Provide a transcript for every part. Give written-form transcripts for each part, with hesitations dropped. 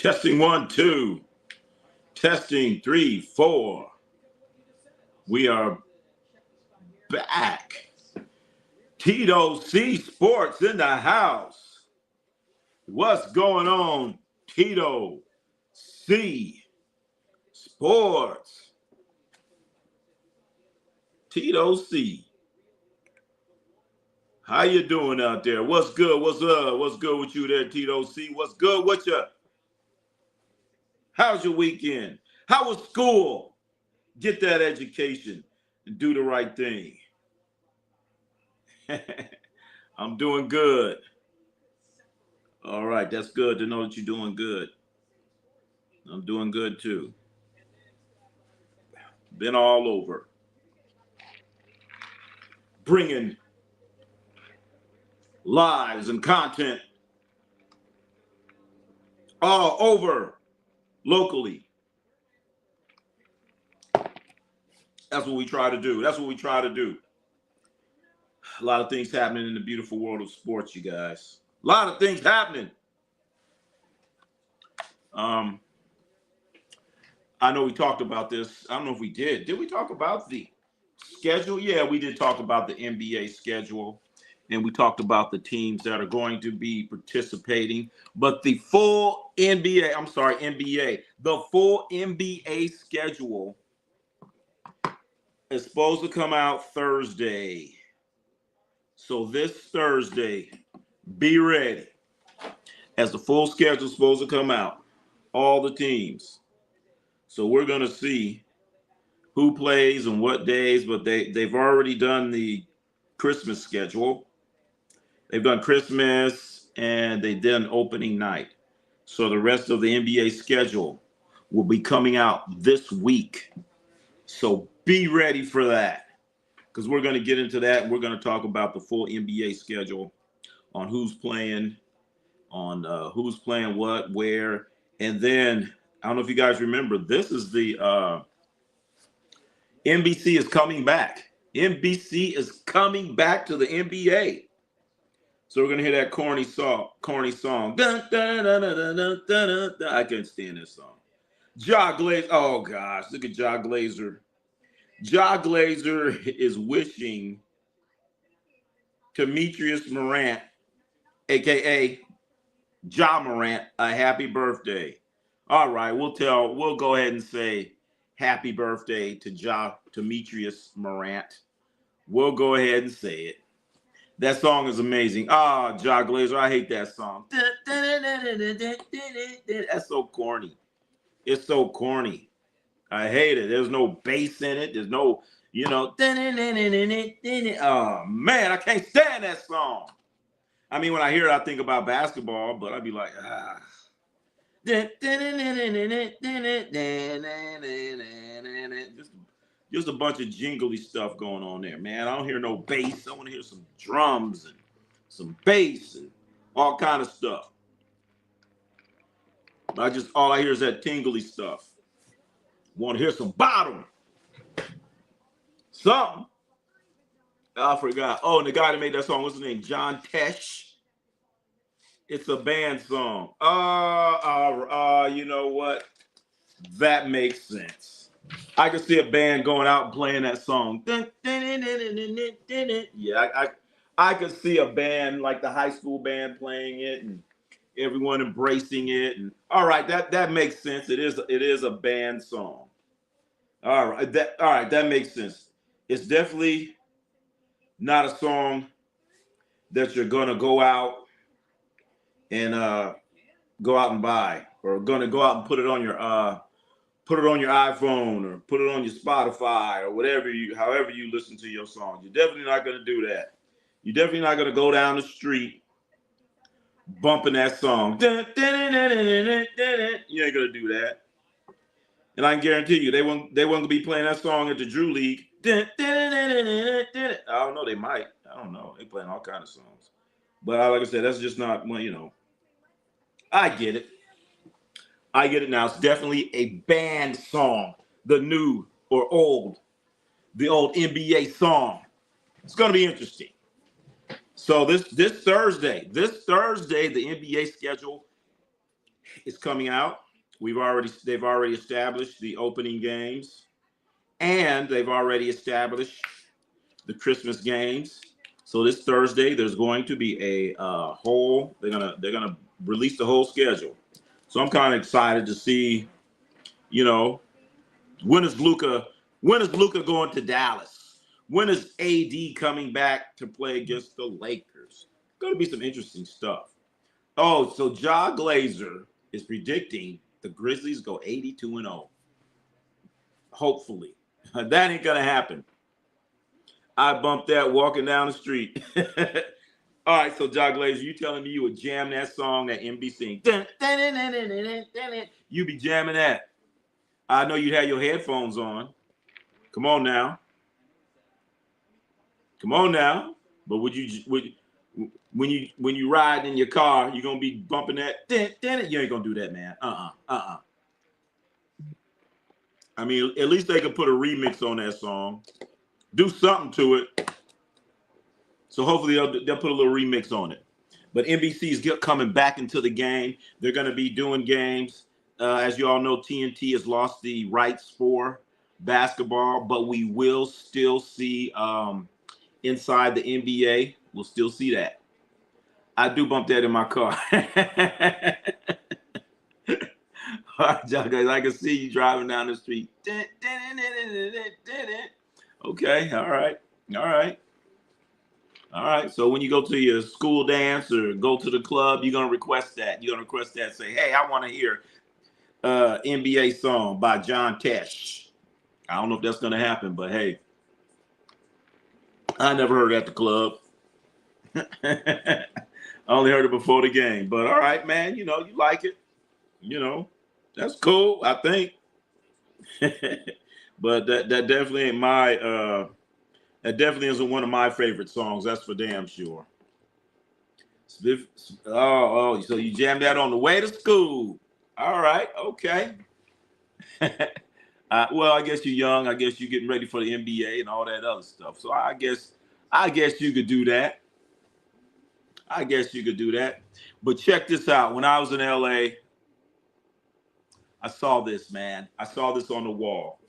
Testing 1, 2. Testing 3, 4. We are back. Tito C Sports in the house. What's going on, Tito C Sports? Tito C. How you doing out there? What's good? What's up? What's good with you there, Tito C? What's good with you? How's your weekend? How was school? Get that education and do the right thing. I'm doing good. All right, that's good to know that you're doing good. I'm doing good too. Been all over. Bringing lives and content all over locally. That's what we try to do. That's what we try to do. A lot of things happening in the beautiful world of sports, you guys. A lot of things happening. I know we talked about this. I don't know if we did. Did we talk about the schedule? Yeah, we did talk about the NBA schedule. And we talked about the teams that are going to be participating. But the full NBA, the full NBA schedule is supposed to come out Thursday. So this Thursday, be ready. As the full schedule is supposed to come out, all the teams. So we're going to see who plays and what days, but they've already done the Christmas schedule. They've done Christmas and they've done opening night. So the rest of the NBA schedule will be coming out this week. So be ready for that because we're going to get into that. And we're going to talk about the full NBA schedule on who's playing, on who's playing what, where. And then, I don't know if you guys remember, this is the NBC is coming back. NBC is coming back to the NBA. So we're gonna hear that corny song. Dun, dun, dun, dun, dun, dun, dun, dun. I can't stand this song. Ja Glazer. Oh gosh, look at Ja Glazer. Ja Glazer is wishing Demetrius Morant, aka Ja Morant, a happy birthday. All right, we'll go ahead and say happy birthday to Demetrius Morant. We'll go ahead and say it. That song is amazing. Ja Glazer, I hate that song. That's so corny. It's so corny. I hate it. There's no bass in it. There's no, oh man, I can't stand that song. I mean, when I hear it, I think about basketball, but I'd be like, Just a bunch of jingly stuff going on there, man. I don't hear no bass. I want to hear some drums and some bass and all kind of stuff. All I hear is that tingly stuff. Want to hear some bottom. Something. I forgot. Oh, and the guy that made that song, what's his name? John Tesh. It's a band song. You know what? That makes sense. I could see a band going out and playing that song. Yeah, I could see a band like the high school band playing it and everyone embracing it. And all right, that makes sense. It is a band song. All right, that makes sense. It's definitely not a song that you're gonna go out and buy, or gonna go out and put it on your iPhone or put it on your Spotify or however you listen to your songs. You're definitely not going to do that. You're definitely not going to go down the street bumping that song. You ain't going to do that. And I can guarantee you, they won't be playing that song at the Drew League. I don't know. They might. I don't know. They playing all kinds of songs. But like I said, that's just not, I get it. I get it now. It's definitely a band song. The new or old, the old NBA song. It's going to be interesting. So this Thursday, the NBA schedule is coming out. They've already established the opening games, and they've already established the Christmas games. So this Thursday, there's going to be a whole. They're gonna release the whole schedule. So I'm kind of excited to see. You know, when is Luca? When is Luca going to Dallas? When is AD coming back to play against the Lakers? Going to be some interesting stuff. Oh, so Ja Glazer is predicting the Grizzlies go 82-0. Hopefully, that ain't gonna happen. I bumped that walking down the street. All right, so Ja Glazer, you telling me you would jam that song that MB sing? You be jamming that. I know you'd have your headphones on. Come on now. Come on now. But when you ride in your car, you're gonna be bumping that. You ain't gonna do that, man. I mean, at least they could put a remix on that song. Do something to it. So hopefully they'll put a little remix on it. But NBC is coming back into the game. They're going to be doing games. As you all know, TNT has lost the rights for basketball, but we will still see inside the NBA. We'll still see that. I do bump that in my car. All right, John, guys, I can see you driving down the street. Okay, all right. All right. All right. So when you go to your school dance or go to the club, you're gonna request that. You're gonna request that. Say, hey, I want to hear NBA song by John Tesh. I don't know if that's gonna happen, but hey, I never heard it at the club. I only heard it before the game. But all right, man. You know, you like it. You know, that's cool. I think. But that definitely ain't my. That definitely isn't one of my favorite songs. That's for damn sure. So you jammed that on the way to school. All right, okay. Well, I guess you're young. I guess you're getting ready for the NBA and all that other stuff. So I guess you could do that. I guess you could do that. But check this out. When I was in LA, I saw this, man. I saw this on the wall.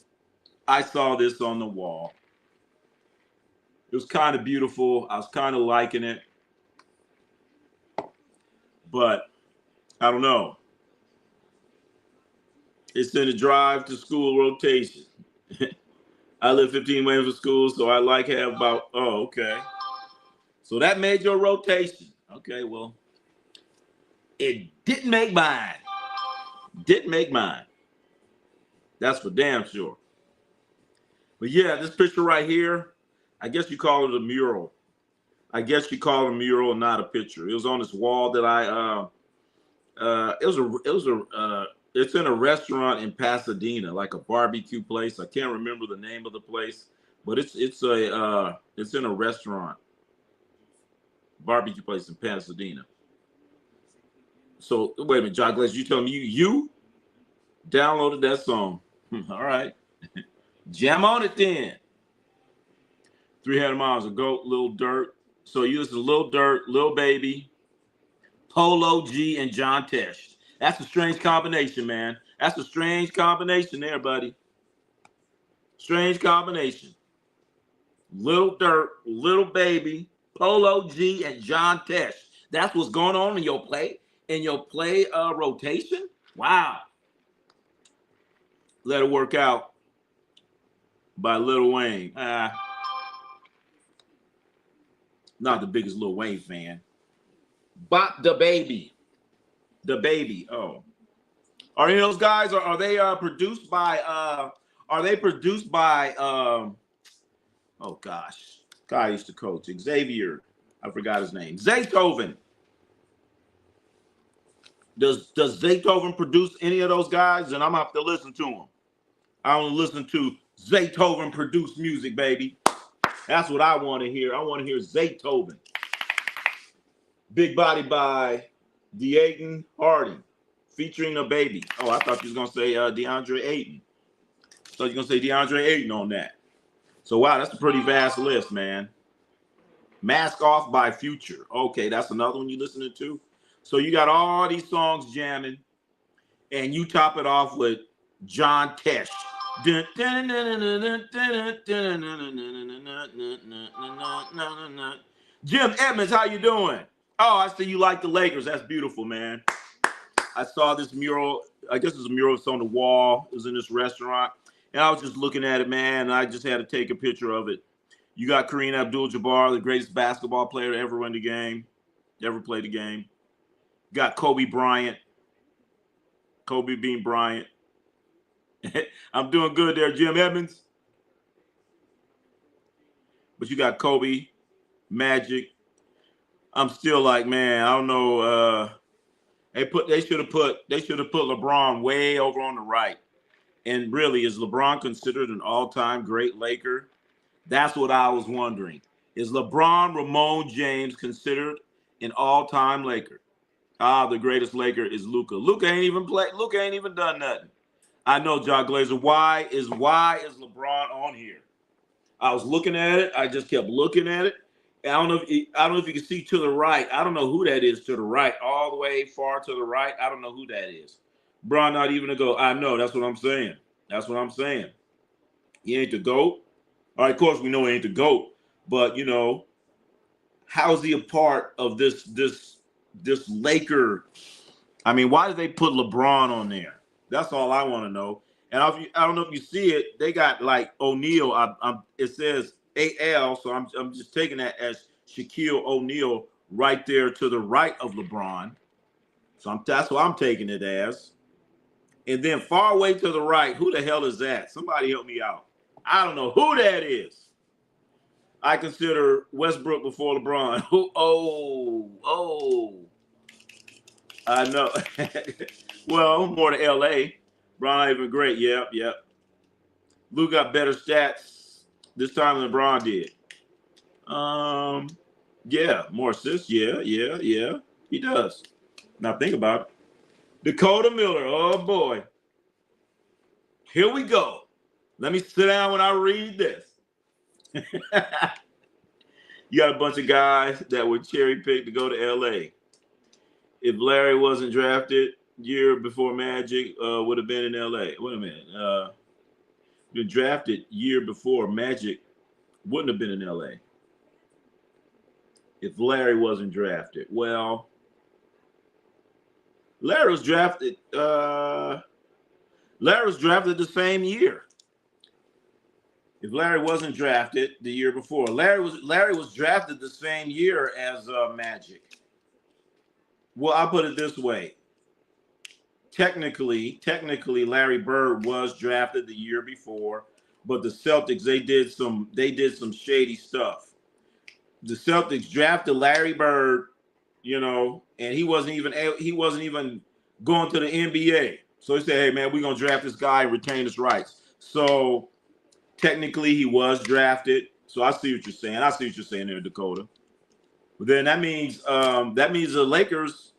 I saw this on the wall. It was kind of beautiful. I was kind of liking it. But I don't know. It's in the drive to school rotation. I live 15 minutes from school, so I like have about, oh, okay. So that made your rotation. Okay, well, it didn't make mine. Didn't make mine. That's for damn sure. But yeah, this picture right here, I guess you call it a mural. I guess you call it a mural, not a picture. It was on this wall that it's in a restaurant in Pasadena, like a barbecue place. I can't remember the name of the place, but it's in a restaurant, barbecue place in Pasadena. So wait a minute, John Glass, you telling me you downloaded that song? All right, jam on it then. 300 miles of goat, Lil Dirt. So you listen to Lil Dirt, Lil Baby, Polo G, and John Tesh. That's a strange combination, man. That's a strange combination there, buddy. Strange combination. Lil Dirt, Lil Baby, Polo G, and John Tesh. That's what's going on in your play rotation. Wow. Let It Work Out by Lil Wayne. Not the biggest Lil Wayne fan. But the baby. Oh. Are any of those guys, are they produced by oh gosh. Guy used to coach. Xavier. I forgot his name. Zaytoven. Does Zaytoven produce any of those guys? And I'm gonna have to listen to them. I want to listen to Zaytoven produce music, baby. That's what I want to hear. I want to hear Zaytoven. Big Body by DeAyton Hardy, featuring a baby. Oh, I thought you was going to say DeAndre Ayton. I thought you were going to say DeAndre Ayton on that. So, wow, that's a pretty vast list, man. Mask Off by Future. Okay, that's another one you listening to. So you got all these songs jamming. and you top it off with John Tesh. Jim Edmonds, how you doing? Oh, I see you like the Lakers. That's beautiful, man. I saw this mural. I guess it's a mural that's on the wall. It was in this restaurant. And I was just looking at it, man, and I just had to take a picture of it. You got Kareem Abdul-Jabbar, the greatest basketball player to ever win the game, ever played the game. You got Kobe Bryant, Kobe Bean Bryant. I'm doing good there, Jim Edmonds. But you got Kobe, Magic. I'm still like, man, I don't know. They should have put LeBron way over on the right. And really, is LeBron considered an all-time great Laker? That's what I was wondering. Is LeBron Ramon James considered an all-time Laker? The greatest Laker is Luka. Luka ain't even played. Luka ain't even done nothing. I know, John Glazer. Why is LeBron on here? I was looking at it. I just kept looking at it. I don't know if you can see to the right. I don't know who that is to the right, all the way far to the right. I don't know who that is. LeBron not even a GOAT. I know. That's what I'm saying. That's what I'm saying. He ain't the GOAT. All right, of course we know he ain't the GOAT, but how's he a part of this Laker? I mean, why did they put LeBron on there? That's all I want to know. And I don't know if you see it. They got like O'Neal. It says AL, so I'm just taking that as Shaquille O'Neal right there to the right of LeBron. So that's what I'm taking it as. And then far away to the right, who the hell is that? Somebody help me out. I don't know who that is. I consider Westbrook before LeBron. Oh. I know. Well, more to LA. LeBron not even great. Yep. Lou got better stats this time than LeBron did. Yeah, more assists. Yeah. He does. Now think about it. Dakota Miller. Oh boy. Here we go. Let me sit down when I read this. You got a bunch of guys that were cherry picked to go to LA. If Larry wasn't drafted year before Magic would have been in LA. Wait a minute. Been drafted year before Magic wouldn't have been in LA. If Larry wasn't drafted. Well, Larry was drafted the same year. If Larry wasn't drafted the year before, Larry was drafted the same year as Magic. Well, I'll put it this way. Technically, Larry Bird was drafted the year before, but the Celtics they did some shady stuff. The Celtics drafted Larry Bird, and he wasn't even going to the NBA. So he said, "Hey man, we're gonna draft this guy and retain his rights." So technically, he was drafted. So I see what you're saying. I see what you're saying there, Dakota. But then that means the Lakers.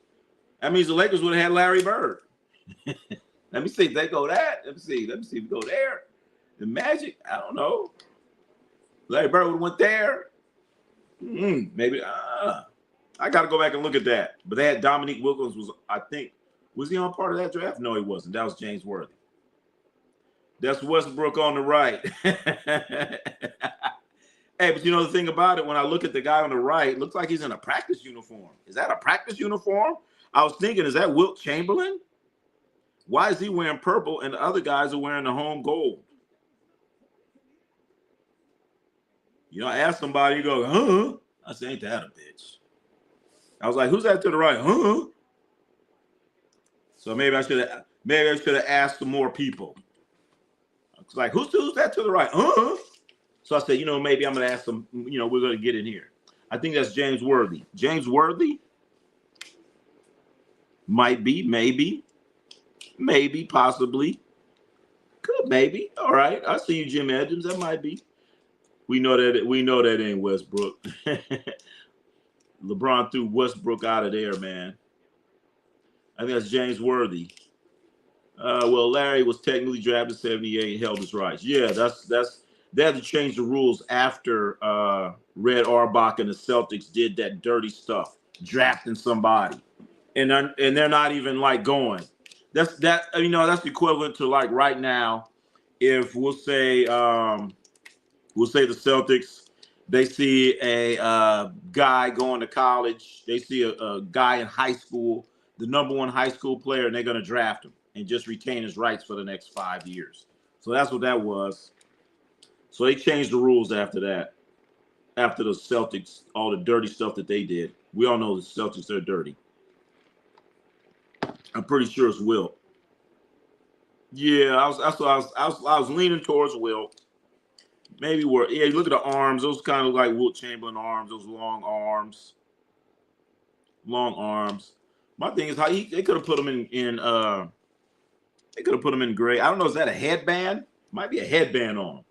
That means the Lakers would have had Larry Bird. Let me see if they go that. Let me see if we go there. The Magic, I don't know. Larry Bird would have went there. Maybe. I got to go back and look at that. But they had Dominique Wilkins. Was he on part of that draft? No, he wasn't. That was James Worthy. That's Westbrook on the right. Hey, but the thing about it, when I look at the guy on the right, it looks like he's in a practice uniform. Is that a practice uniform? I was thinking, is that Wilt Chamberlain? Why is he wearing purple and the other guys are wearing the home gold? I asked somebody, you go, huh? I said, ain't that a bitch? I was like, who's that to the right? Huh? So maybe I should have asked some more people. It's like, who's that to the right? Huh? So I said, maybe I'm gonna ask them, we're gonna get in here. I think that's James Worthy. James Worthy? Might be, maybe, possibly. Could, maybe. All right. I see you, Jim Edmonds. That might be. We know that ain't Westbrook. LeBron threw Westbrook out of there, man. I think that's James Worthy. Well, Larry was technically drafted in 78 and held his rights. Yeah, they had to change the rules after Red Auerbach and the Celtics did that dirty stuff, drafting somebody. And they're not even like going. That's that's equivalent to like right now, if we'll say the Celtics, they see a guy going to college, they see a guy in high school, the number one high school player, and they're going to draft him and just retain his rights for the next 5 years. So that's what that was. So they changed the rules after that. After the Celtics, all the dirty stuff that they did. We all know the Celtics, they're dirty. I'm pretty sure it's Wilt. Yeah, I was leaning towards Wilt. Maybe yeah, you look at the arms, those kind of like Wilt Chamberlain arms, those long arms. Long arms. My thing is how they could have put him they could have put him in gray. I don't know, is that a headband? Might be a headband on him.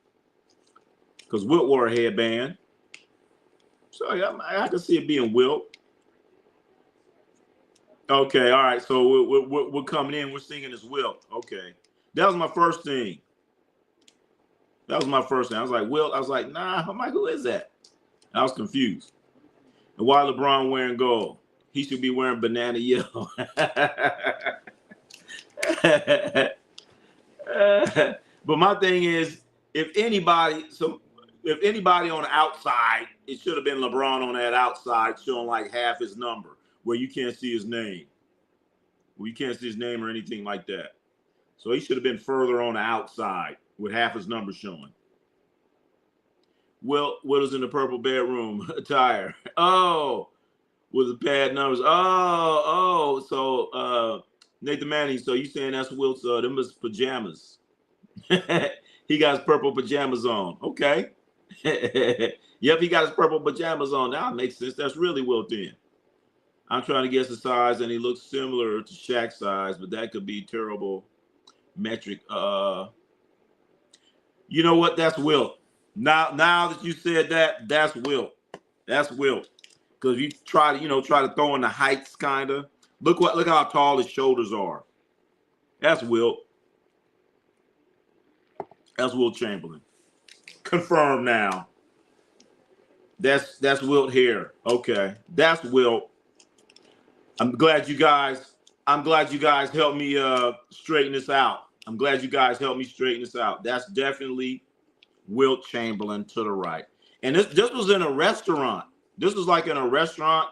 Because Wilt wore a headband. So yeah, I can see it being Wilt. Okay, all right. So we're coming in. We're singing as Wilt. Okay, that was my first thing. I was like, Wilt. I was like, nah. I'm like, who is that? I was confused. And why LeBron wearing gold? He should be wearing banana yellow. But my thing is, if anybody on the outside, it should have been LeBron on that outside, showing like half his number, where you can't see his name. Well, you can't see his name or anything like that. So he should have been further on the outside with half his number showing. Wilt is in the purple bedroom attire. Oh, with the pad numbers. So Nathan Manning, so you saying that's Wilt's them his pajamas. He got his purple pajamas on. Okay. Yep, he got his purple pajamas on. Now it makes sense. That's really Wilt in. I'm trying to guess the size, and he looks similar to Shaq's size, but that could be terrible metric. You know what? That's Wilt. Now that you said that, that's Wilt. That's Wilt. Because you try to throw in the heights, kind of. Look how tall his shoulders are. That's Wilt. That's Wilt Chamberlain. Confirmed now. That's Wilt here. Okay, that's Wilt. I'm glad you guys helped me straighten this out. That's definitely Wilt Chamberlain to the right. And this was in a restaurant. This was like in a restaurant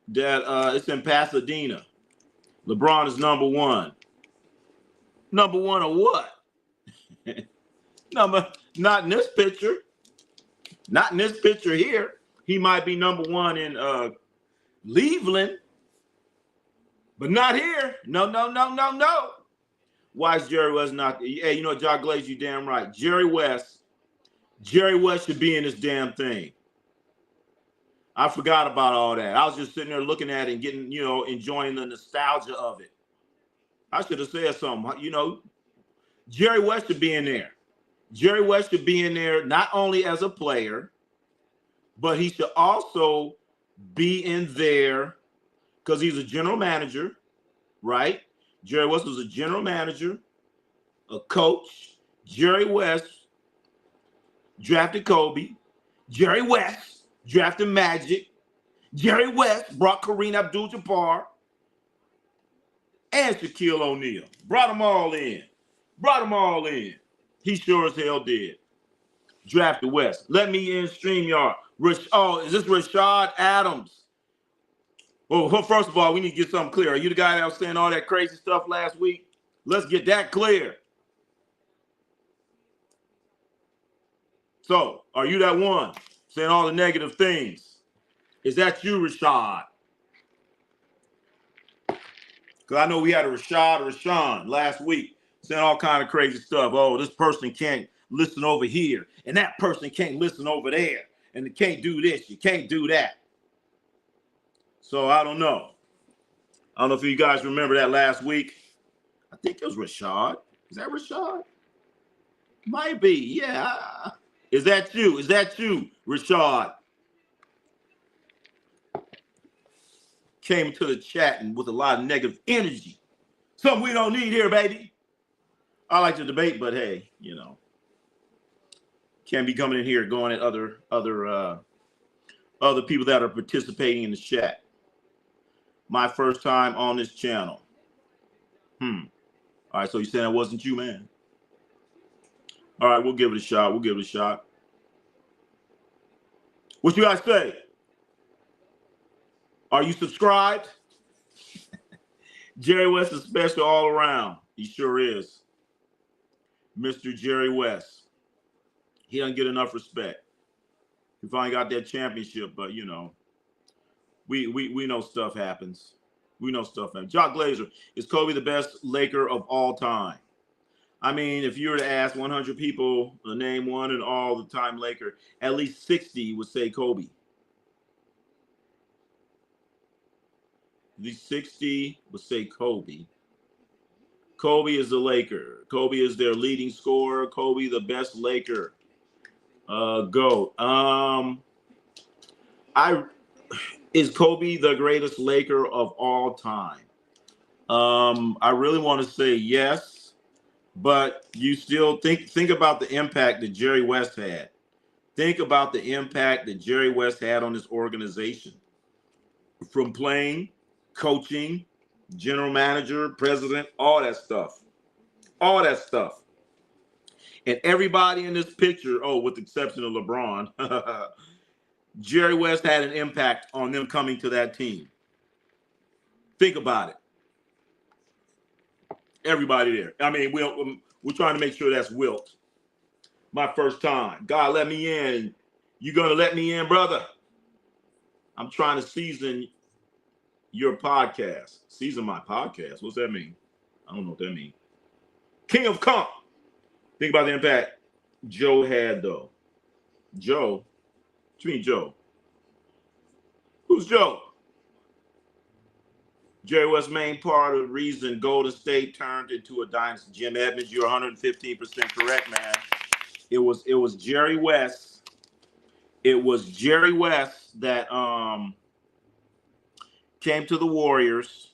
that it's in Pasadena. LeBron is number one. Number one of what? Not in this picture. Not in this picture here. He might be number one in Cleveland, but not here. No. Why is Jerry West not? Hey, you know, John Glaze, you damn right. Jerry West should be in this damn thing. I forgot about all that. I was just sitting there looking at it and getting, enjoying the nostalgia of it. I should have said something. Jerry West should be in there. Jerry West should be in there not only as a player, but he should also be in there because he's a general manager, right? Jerry West was a general manager, a coach. Jerry West drafted Kobe. Jerry West drafted Magic. Jerry West brought Kareem Abdul-Jabbar and Shaquille O'Neal. Brought them all in. He sure as hell did. Drafted West. Let me in StreamYard. Is this Rashad Adams? Well, first of all, we need to get something clear. Are you the guy that was saying all that crazy stuff last week? Let's get that clear. So, are you that one saying all the negative things? Is that you, Rashad? Because I know we had a Rashawn last week saying all kind of crazy stuff. Oh, this person can't listen over here, and that person can't listen over there, and they can't do this, you can't do that. So I don't know. I don't know if you guys remember that last week. I think it was Rashad. Is that Rashad? Might be, yeah. Is that you, Rashad? Came to the chat and with a lot of negative energy. Something we don't need here, baby. I like to debate, but hey, can't be coming in here going at other people that are participating in the chat. My first time on this channel. All right, so you saying that wasn't you, man? All right, we'll give it a shot. We'll give it a shot. What you guys say? Are you subscribed? Jerry West is special all around. He sure is. Mr. Jerry West. He doesn't get enough respect. He finally got that championship, but you know, we know stuff happens. We know stuff happens. Jock Glazer, is Kobe the best Laker of all time? I mean, if you were to ask 100 people to name one and all the time Laker, at least 60 would say Kobe. The 60 would say Kobe. Kobe is the Laker. Kobe is their leading scorer. Kobe, the best Laker. GOAT. Is Kobe the greatest Laker of all time? I really want to say yes, but you still think about the impact that Jerry West had. Think about the impact that Jerry West had on this organization. From playing, coaching, general manager, president, all that stuff. All that stuff. And everybody in this picture, with the exception of LeBron, Jerry West had an impact on them coming to that team. Think about it. Everybody there. I mean, we're trying to make sure that's Wilt. My first time. God, let me in. You gonna let me in, brother? I'm trying to season your podcast. Season my podcast. What's that mean? I don't know what that means. King of Comp. Think about the impact Joe had, though. Joe? What you mean, Joe? Who's Joe? Jerry West's main part of the reason Golden State turned into a dynasty. Jim Edmonds, you're 115% correct, man. It was Jerry West. It was Jerry West that came to the Warriors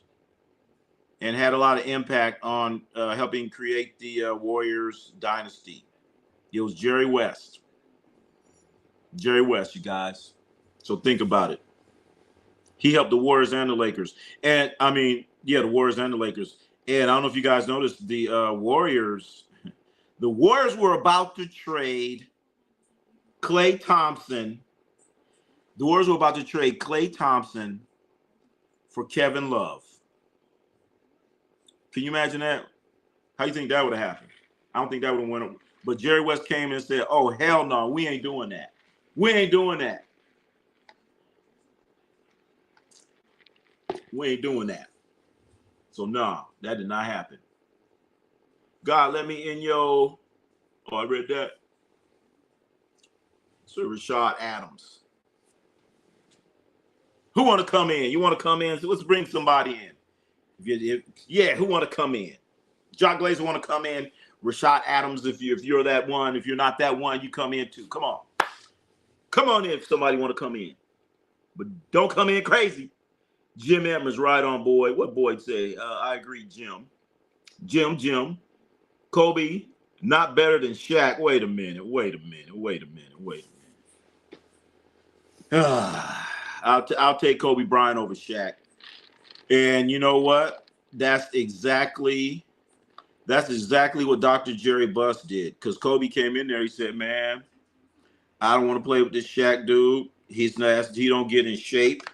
and had a lot of impact on helping create the Warriors dynasty. It was Jerry West. Jerry West, you guys. So think about it. He helped the Warriors and the Lakers. And, I mean, yeah, the Warriors and the Lakers. And I don't know if you guys noticed, the Warriors were about to trade Klay Thompson. The Warriors were about to trade Klay Thompson for Kevin Love. Can you imagine that? How do you think that would have happened? I don't think that would have went. But Jerry West came in and said, oh, hell no, we ain't doing that. We ain't doing that. We ain't doing that. So, nah, that did not happen. God, let me in, yo. Oh, I read that. Sir Rashad Adams. Who want to come in? You want to come in? So let's bring somebody in. Yeah, who want to come in? Jock Glazer want to come in. Rashad Adams, if you're that one. If you're not that one, you come in too. Come on. Come on in if somebody want to come in. But don't come in crazy. Jim Edmonds right on, Boyd. What Boyd say? I agree, Jim. Jim. Kobe, not better than Shaq. Wait a minute. I'll take Kobe Bryant over Shaq. And you know what? That's exactly what Dr. Jerry Buss did. Because Kobe came in there, he said, man, I don't want to play with this Shaq dude. He don't get in shape.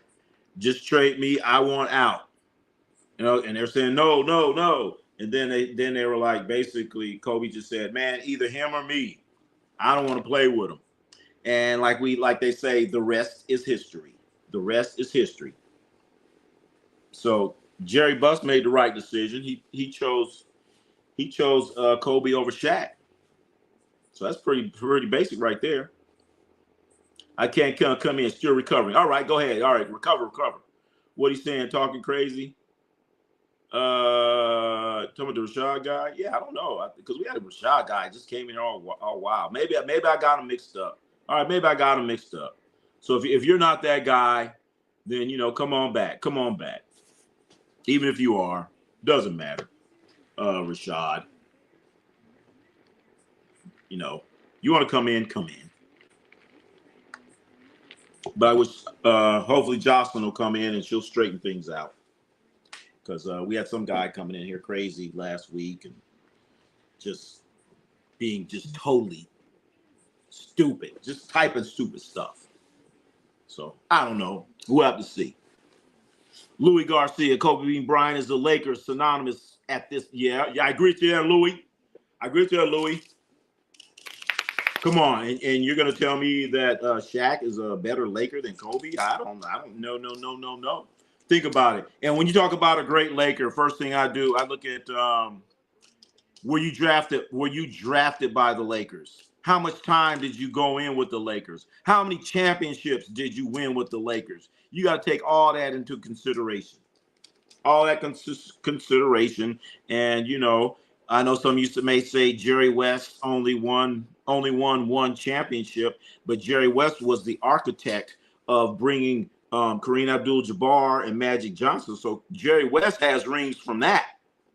Just trade me. I want out. You know, and they're saying no. And then they were like, basically, Kobe just said, man, either him or me. I don't want to play with him. And like they say, the rest is history. The rest is history. So Jerry Buss made the right decision. He chose Kobe over Shaq. So that's pretty basic right there. I can't come in, still recovering. All right, go ahead. All right, recover. What he's saying, talking crazy. Talking about the Rashad guy. Yeah, I don't know, because we had a Rashad guy just came in all wild. Maybe I got him mixed up. All right, maybe I got him mixed up. So if you're not that guy, then come on back. Even if you are, doesn't matter. Rashad. You want to come in. But I wish hopefully Jocelyn will come in and she'll straighten things out. because we had some guy coming in here crazy last week and just being just totally stupid, just typing stupid stuff. So I don't know. We'll have to see. Louis Garcia, Kobe Bean Bryant is the Lakers synonymous at this. Yeah, I agree with you there, Louis. I agree with you there, Louis. Come on, and you're gonna tell me that Shaq is a better Laker than Kobe? I don't. No. Think about it. And when you talk about a great Laker, first thing I do, I look at were you drafted? Were you drafted by the Lakers? How much time did you go in with the Lakers? How many championships did you win with the Lakers? You got to take all that into consideration. All that consideration. And, you know, I know some used to may say Jerry West only won one championship, but Jerry West was the architect of bringing Kareem Abdul-Jabbar and Magic Johnson. So Jerry West has rings from that.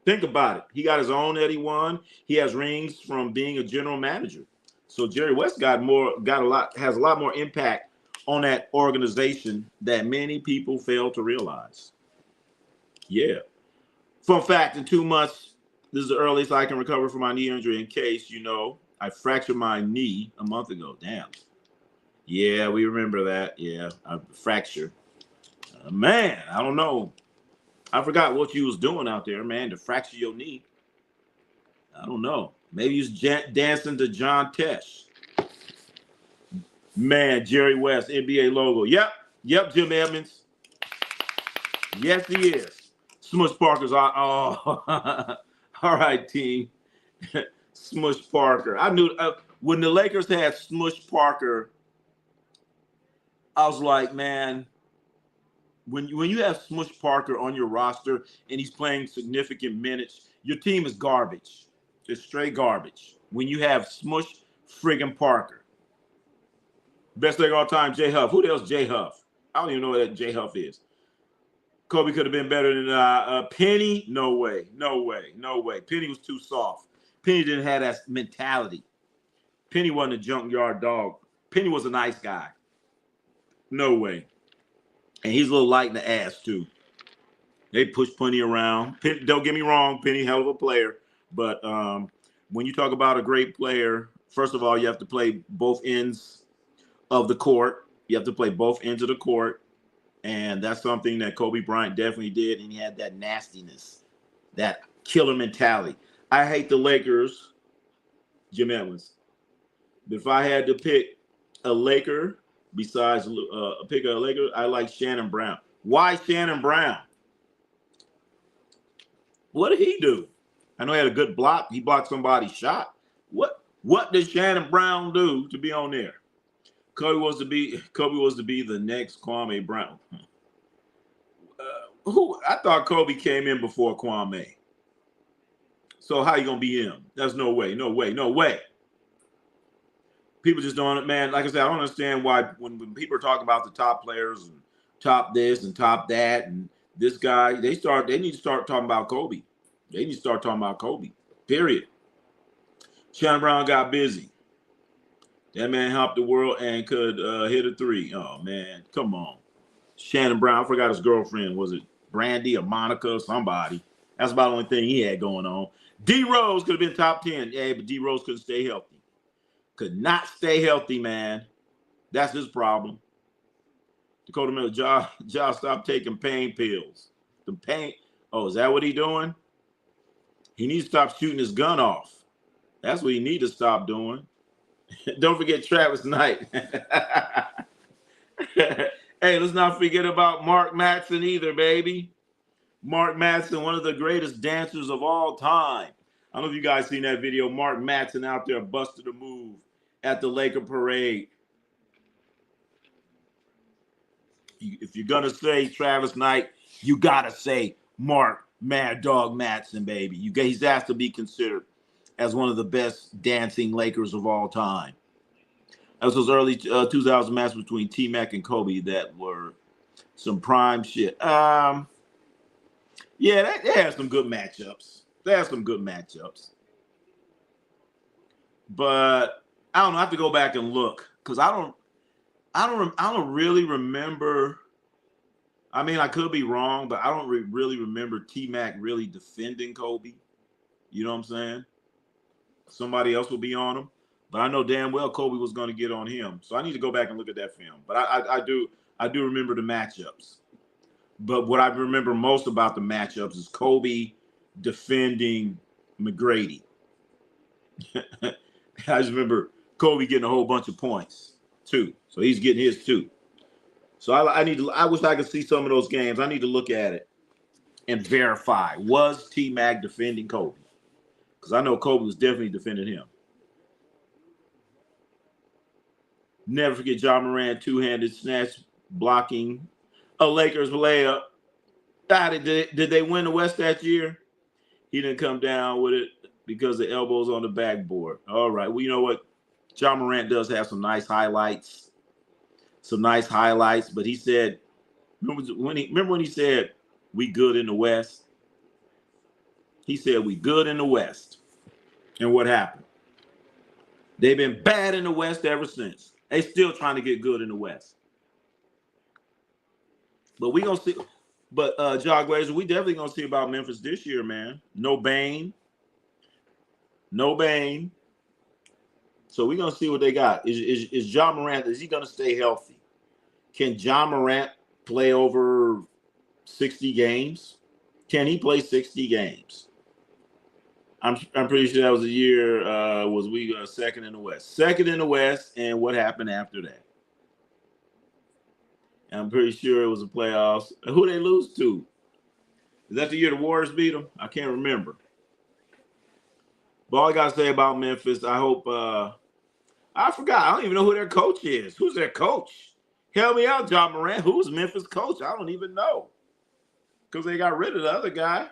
Think about it. He got his own that he won. He has rings from being a general manager. So Jerry West has a lot more impact on that organization that many people fail to realize. Yeah. Fun fact, in 2 months, this is the earliest I can recover from my knee injury. In case you know, I fractured my knee a month ago. Damn. Yeah, we remember that. Yeah, I fractured. Man, I don't know. I forgot what you was doing out there, man, to fracture your knee. I don't know. Maybe you was dancing to John Tesh. Man, Jerry West, NBA logo. Yep, Jim Edmonds. Yes, he is. Smush Parker's all right, team. Smush Parker. I knew when the Lakers had Smush Parker, I was like, man, when you have Smush Parker on your roster and he's playing significant minutes, your team is garbage. It's straight garbage. When you have Smush friggin' Parker. Best Laker all time, J Huff. Who the hell's J Huff? I don't even know what J Huff is. Kobe could have been better than Penny. No way. Penny was too soft. Penny didn't have that mentality. Penny wasn't a junkyard dog. Penny was a nice guy. No way. And he's a little light in the ass, too. They push Penny around. Don't get me wrong, Penny, hell of a player. But when you talk about a great player, first of all, you have to play both ends of the court. You have to play both ends of the court. And that's something that Kobe Bryant definitely did. And he had that nastiness, that killer mentality. I hate the Lakers, Jim Edmonds. But if I had to pick a Laker, besides pick a Laker, I like Shannon Brown. Why Shannon Brown? What did he do? I know he had a good block. He blocked somebody's shot. What did Shannon Brown do to be on there? Kobe was to be the next Kwame Brown. I thought Kobe came in before Kwame. So how you gonna be him? That's no way. People just don't, man. Like I said, I don't understand why when people are talking about the top players and top this and top that and this guy, they need to start talking about Kobe. They need to start talking about Kobe. Period. Shannon Brown got busy. That man helped the world and could hit a three. Oh, man. Come on. Shannon Brown, I forgot his girlfriend. Was it Brandy or Monica or somebody? That's about the only thing he had going on. D Rose could have been top 10. Yeah, but D Rose couldn't stay healthy. Could not stay healthy, man. That's his problem. Dakota Miller, Ja stop taking pain pills. The pain. Oh, is that what he doing? He needs to stop shooting his gun off. That's what he needs to stop doing. Don't forget Travis Knight. Hey, let's not forget about Mark Matson either, baby. Mark Matson, one of the greatest dancers of all time. I don't know if you guys seen that video. Mark Matson out there busted a move at the Laker parade. If you're going to say Travis Knight, you got to say Mark Mad Dog Matson, baby. He has to be considered as one of the best dancing Lakers of all time. That was those early 2000 matches between T-Mac and Kobe that were some prime shit. Yeah, they had some good matchups. But I don't know. I have to go back and look because I don't really remember I mean, I could be wrong, but I don't really remember T-Mac really defending Kobe. You know what I'm saying? Somebody else will be on him. But I know damn well Kobe was going to get on him. So I need to go back and look at that film. But I do remember the matchups. But what I remember most about the matchups is Kobe defending McGrady. I just remember Kobe getting a whole bunch of points too. So he's getting his too. So I wish I could see some of those games. I need to look at it and verify. Was T-Mac defending Kobe? Because I know Kobe was definitely defending him. Never forget John Moran two-handed snatch blocking a Lakers layup. Did they win the West that year? He didn't come down with it because the elbows on the backboard. All right. Well, you know what? John Morant does have some nice highlights. But he said, remember when he said, we good in the West? He said, we good in the West. And what happened? They've been bad in the West ever since. They still trying to get good in the West. But we gonna see. But Jog Glazer, we definitely gonna see about Memphis this year, man. No Bane. So we gonna see what they got. Is John Morant? Is he gonna stay healthy? Can John Morant play over 60 games? Can he play 60 games? I'm pretty sure that was the year. Was we second in the West? Second in the West, and what happened after that? I'm pretty sure it was the playoffs. Who they lose to? Is that the year the Warriors beat them? I can't remember. But all I got to say about Memphis, I hope I forgot. I don't even know who their coach is. Who's their coach? Help me out, John Morant. Who's Memphis coach? I don't even know. Because they got rid of the other guy.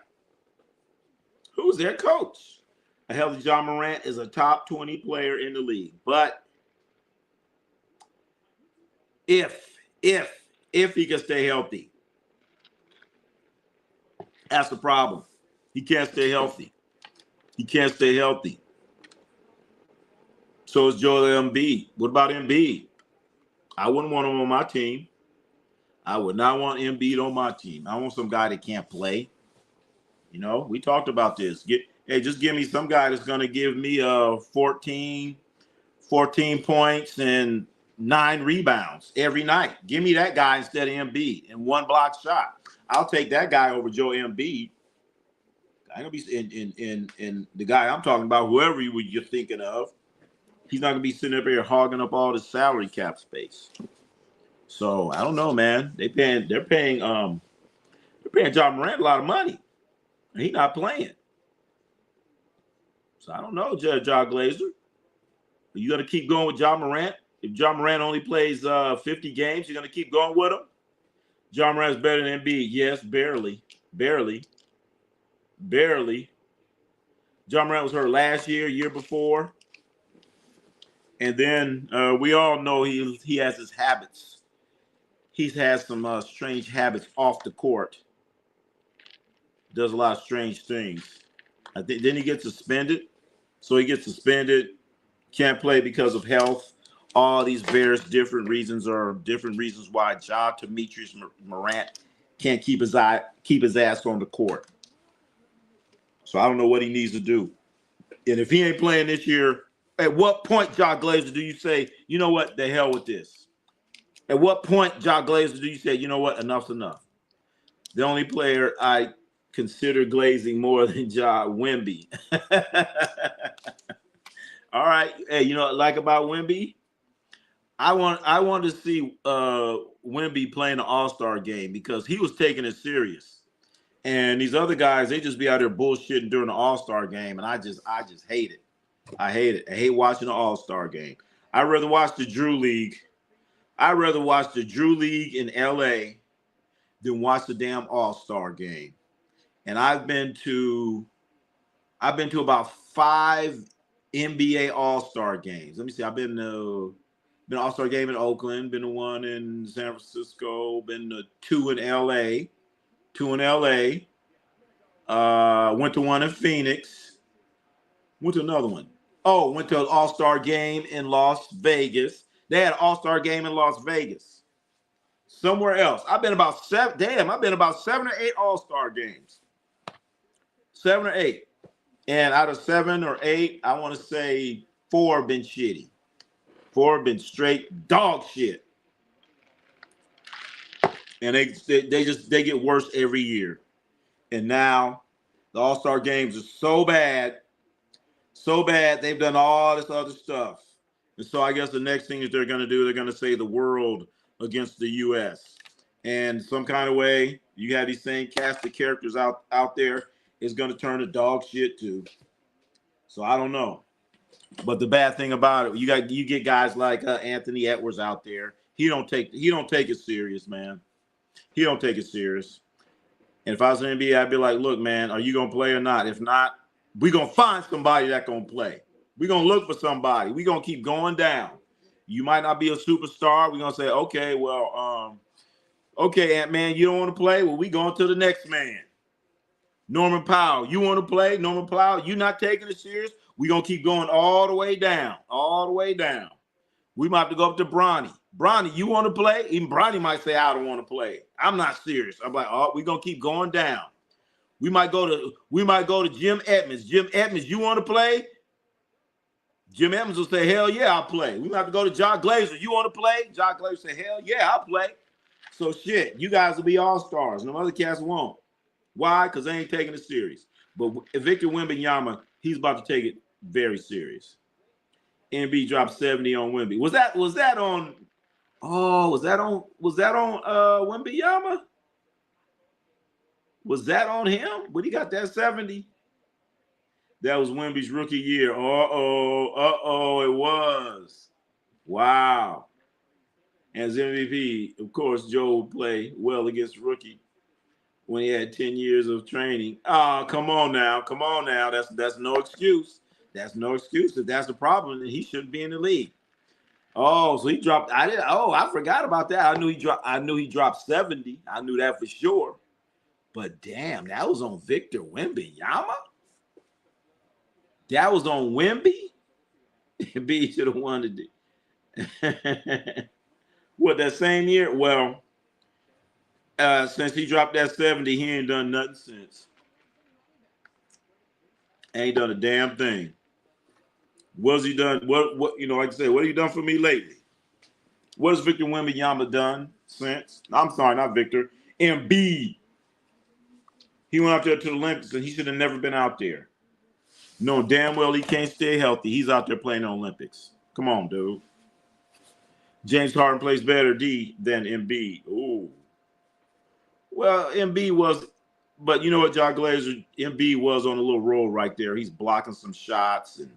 Who's their coach? A healthy John Morant is a top 20 player in the league. But if he can stay healthy, that's the problem. He can't stay healthy. So is Joel Embiid. What about Embiid? I wouldn't want him on my team. I would not want Embiid on my team. I want some guy that can't play. You know, we talked about this. Just give me some guy that's going to give me 14 points and 9 rebounds every night. Give me that guy instead of Embiid and 1 block shot. I'll take that guy over Joel Embiid. I'm gonna be in the guy I'm talking about, whoever you're thinking of. He's not gonna be sitting up here hogging up all the salary cap space. So I don't know, man. They're paying John Morant a lot of money, and he's not playing. So I don't know, Jog Glazer. Are you gonna keep going with John Morant? If John Morant only plays 50 games, you're gonna keep going with him? John Morant's better than Embiid. Yes, barely. John Morant was hurt last year before. And then we all know he has his habits. He's had some strange habits off the court. Does a lot of strange things. Then he gets suspended. So he gets suspended, can't play because of health. All these various different reasons why Demetrius Morant can't keep his ass on the court. So I don't know what he needs to do. And if he ain't playing this year, at what point, Jog Glazer, do you say, you know what, the hell with this? At what point, Jog Glazer, do you say, you know what, enough's enough? The only player I consider glazing more than Wemby. All right. Hey, you know what I like about Wemby? I want to see Wemby playing an All-Star game because he was taking it serious. And these other guys, they just be out there bullshitting during the All-Star game, and I just hate it. I hate it. I hate watching the All-Star game. I'd rather watch the Drew League. I'd rather watch the Drew League in LA than watch the damn All-Star game. And I've been to about 5 NBA All-Star games. Let me see. I've been to an All-Star game in Oakland, been to one in San Francisco, been to 2 in LA. Went to one in Phoenix. Went to another one. Oh, went to an All-Star game in Las Vegas. They had an All-Star game in Las Vegas. somewhere else. I've been about 7. Damn, I've been about 7 or 8 All-Star games. 7 or 8. And out of 7 or 8, I want to say 4 have been shitty. 4 have been straight dog shit. And they get worse every year. And now the All-Star games are so bad they've done all this other stuff. And so I guess the next thing that they're going to do, they're going to say the world against the U.S. And some kind of way, you have these same cast of characters out there, is going to turn to dog shit too. So I don't know. But the bad thing about it, you get guys like Anthony Edwards out there. He don't take it serious, man. He don't take it serious. And if I was in the NBA, I'd be like, look, man, are you gonna play or not? If not, we're gonna find somebody that's gonna play. We're gonna look for somebody. We're gonna keep going down. You might not be a superstar. We're gonna say, okay, well, okay, Ant-Man, you don't want to play? Well, we going to the next man. Norman Powell, you want to play? Norman Powell, you not taking it serious? We're going to keep going all the way down, all the way down. We might have to go up to Bronny. Bronny, you want to play? Even Bronny might say, I don't want to play. I'm not serious. I'm like, oh, we're going to keep going down. We might go to Jim Edmonds. Jim Edmonds, you want to play? Jim Edmonds will say, hell yeah, I'll play. We might have to go to John Glazer. You want to play? John Glazer say, hell yeah, I'll play. So shit, you guys will be all-stars. No other cats won't. Why? Because they ain't taking it serious. But Victor Wembanyama, he's about to take it very serious. NB dropped 70 on Wemby. Was that on Wembanyama? Was that on him? When he got that 70? That was Wemby's rookie year. It was. Wow. As MVP, of course, Joe would play well against rookie when he had 10 years of training. Oh, come on now. That's no excuse. That's no excuse. If that's the problem, then he shouldn't be in the league. Oh, so he dropped. I forgot about that. I knew he dropped 70. I knew that for sure. But damn, that was on Victor Wembanyama? That was on Wemby? B should have wanted it. What, that same year? Well, since he dropped that 70, he ain't done nothing since. Ain't done a damn thing. What's he done? What like I said, what have you done for me lately? What has Victor Wembanyama done since? I'm sorry, not Victor. Embiid. He went out there to the Olympics and he should have never been out there. No, damn well he can't stay healthy. He's out there playing the Olympics. Come on, dude. James Harden plays better D than Embiid. Ooh. Well, Embiid was, but you know what, John Glazer, Embiid was on a little roll right there. He's blocking some shots and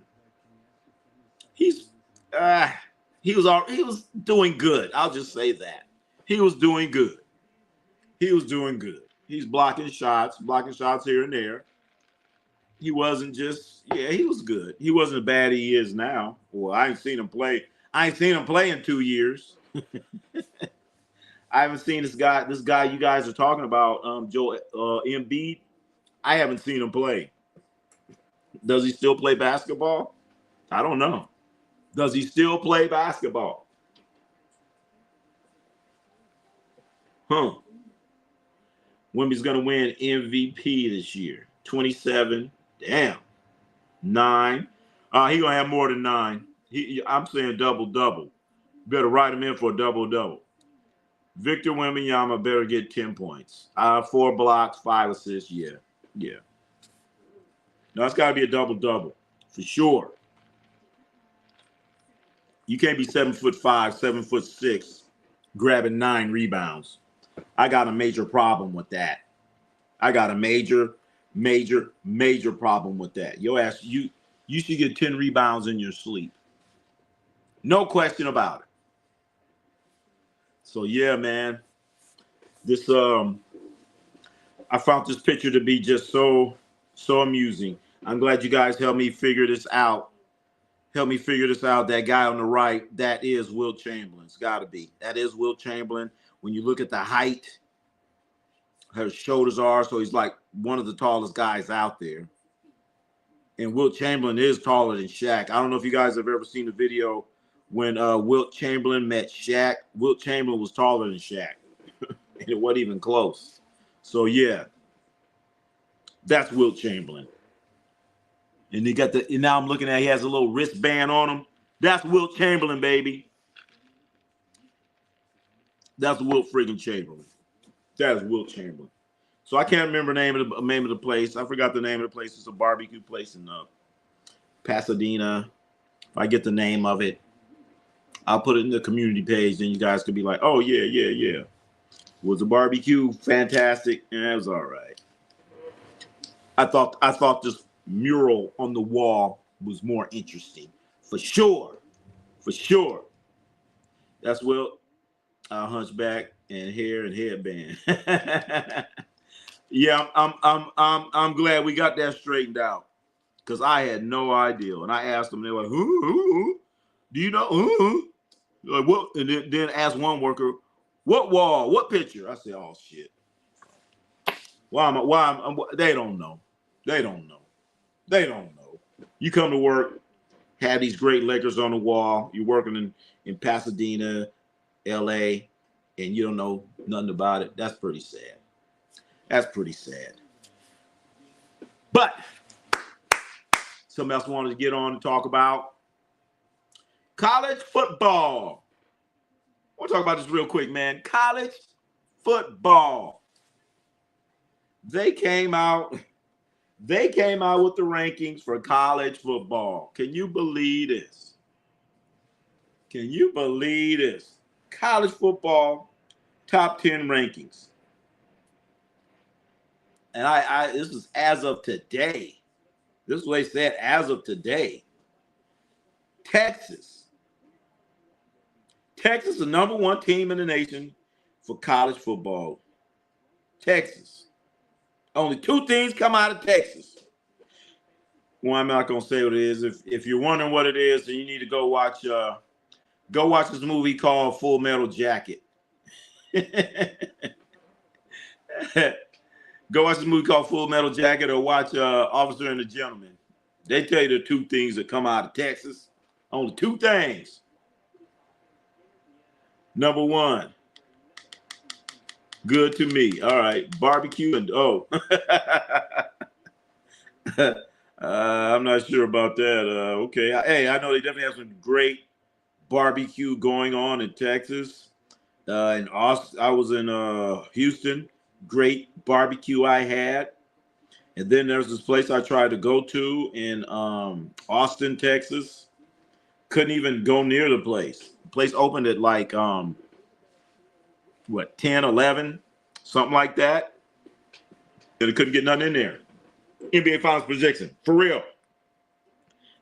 he was doing good. I'll just say that. He was doing good. He's blocking shots here and there. He wasn't he was good. He wasn't as bad as he is now. Well, I ain't seen him play in 2 years. I haven't seen this guy you guys are talking about, Joel Embiid. I haven't seen him play. Does he still play basketball? I don't know. Does he still play basketball? Wemby's going to win MVP this year. 27. Damn. 9. He going to have more than 9. I'm saying double-double. Better write him in for a double-double. Victor Wembanyama better get 10 points. 4 blocks, 5 assists. Yeah. No, it's got to be a double-double for sure. You can't be 7'5", 7'6", grabbing 9 rebounds. I got a major problem with that. I got a major problem with that. Your ass, you should get 10 rebounds in your sleep. No question about it. So yeah, man. This I found this picture to be just so amusing. I'm glad you guys helped me figure this out. That guy on the right, that is Wilt Chamberlain. It's got to be. That is Wilt Chamberlain. When you look at the height, her shoulders are, so he's like one of the tallest guys out there. And Wilt Chamberlain is taller than Shaq. I don't know if you guys have ever seen the video when Wilt Chamberlain met Shaq. Wilt Chamberlain was taller than Shaq. it wasn't even close. So yeah, that's Wilt Chamberlain. And and now I'm looking at, he has a little wristband on him. That's Wilt Chamberlain, baby. That's Wilt friggin' Chamberlain. That is Wilt Chamberlain. So I can't remember the name of the place. I forgot the name of the place. It's a barbecue place in Pasadena. If I get the name of it, I'll put it in the community page. Then you guys could be like, oh, yeah. Was the barbecue fantastic? Yeah, it was all right. I thought this mural on the wall was more interesting. For sure. That's Wilt, hunchback and hair and headband. Yeah, I'm glad we got that straightened out, because I had no idea. And I asked them, they were like, who? Do you know? Who? Like, what? And then asked one worker, what wall? What picture? I said, oh shit. They don't know. You come to work, have these great Lakers on the wall. You're working in Pasadena, LA, and you don't know nothing about it. That's pretty sad. But something else I wanted to get on and talk about. College football. I want to talk about this real quick, man. College football. They came out with the rankings for college football. Can you believe this? College football top 10 rankings. And this is as of today. This is what they said, as of today. Texas, the number one team in the nation for college football. Texas. Only two teams come out of Texas. Well, I'm not gonna say what it is. If you're wondering what it is, then you need to go watch this movie called Full Metal Jacket. Go watch this movie called Full Metal Jacket, or watch Officer and the Gentleman. They tell you the two things that come out of Texas. Only two things. Number one, good to me. All right, barbecue and I'm not sure about that. Okay, hey, I know they definitely have some great barbecue going on in Texas. In Austin, I was in Houston. Great barbecue I had. And then there's this place I tried to go to in Austin, Texas. Couldn't even go near the place. The place opened at like 10, 11, something like that. And it couldn't get nothing in there. NBA Finals prediction, for real.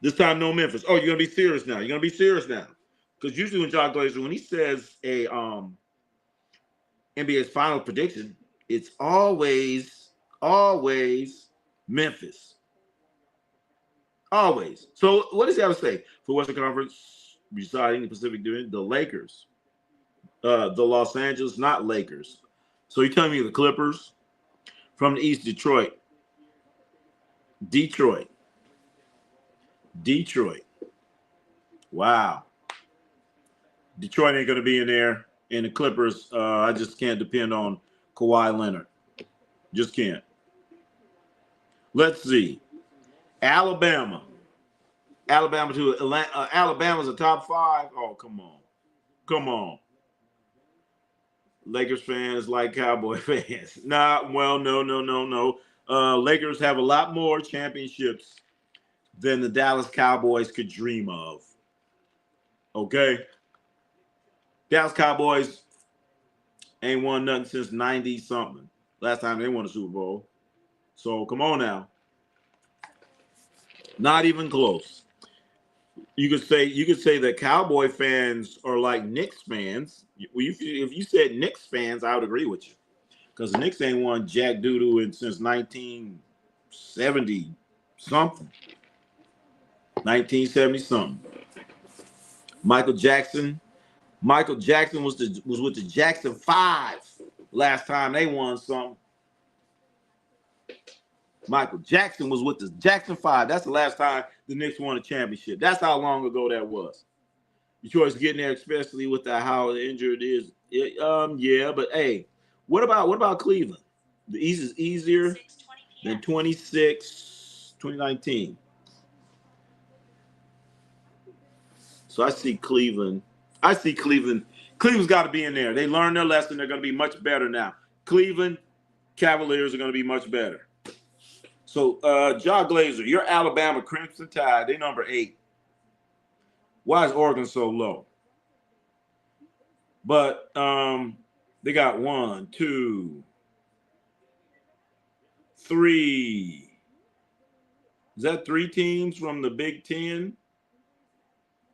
This time, no Memphis. Oh, you're gonna be serious now. Because usually when John Glazer, when he says a NBA's final prediction, it's always Memphis. Always. So what does he have to say? For Western Conference, residing in the Pacific Division, the Lakers. The Los Angeles, not Lakers. So you're telling me the Clippers? From the East, Detroit. Wow. Detroit ain't going to be in there. And the Clippers, I just can't depend on Kawhi Leonard. Just can't. Let's see. Alabama to Atlanta. Alabama's a top 5. Oh, come on. Lakers fans like Cowboy fans. No. Lakers have a lot more championships than the Dallas Cowboys could dream of. Okay? Dallas Cowboys ain't won nothing since 90-something. Last time they won a Super Bowl. So come on now. Not even close. You could say that Cowboy fans are like Knicks fans. If you said Knicks fans, I would agree with you. Because the Knicks ain't won jack doodoo since 1970 something. 1970 something. Michael Jackson was with the Jackson 5 last time they won something. Michael Jackson was with the Jackson 5. That's the last time the Knicks won a championship. That's how long ago that was. Detroit's getting there, especially with how injured it is. Yeah, but hey, What about Cleveland? The East is easier than 2019. So I see Cleveland. I see Cleveland. Cleveland's got to be in there. They learned their lesson. They're going to be much better now. Cleveland Cavaliers are going to be much better. So, John Glazer, your Alabama Crimson Tide, they number 8. Why is Oregon so low? But they got 1, 2, 3. Is that 3 teams from the Big 10?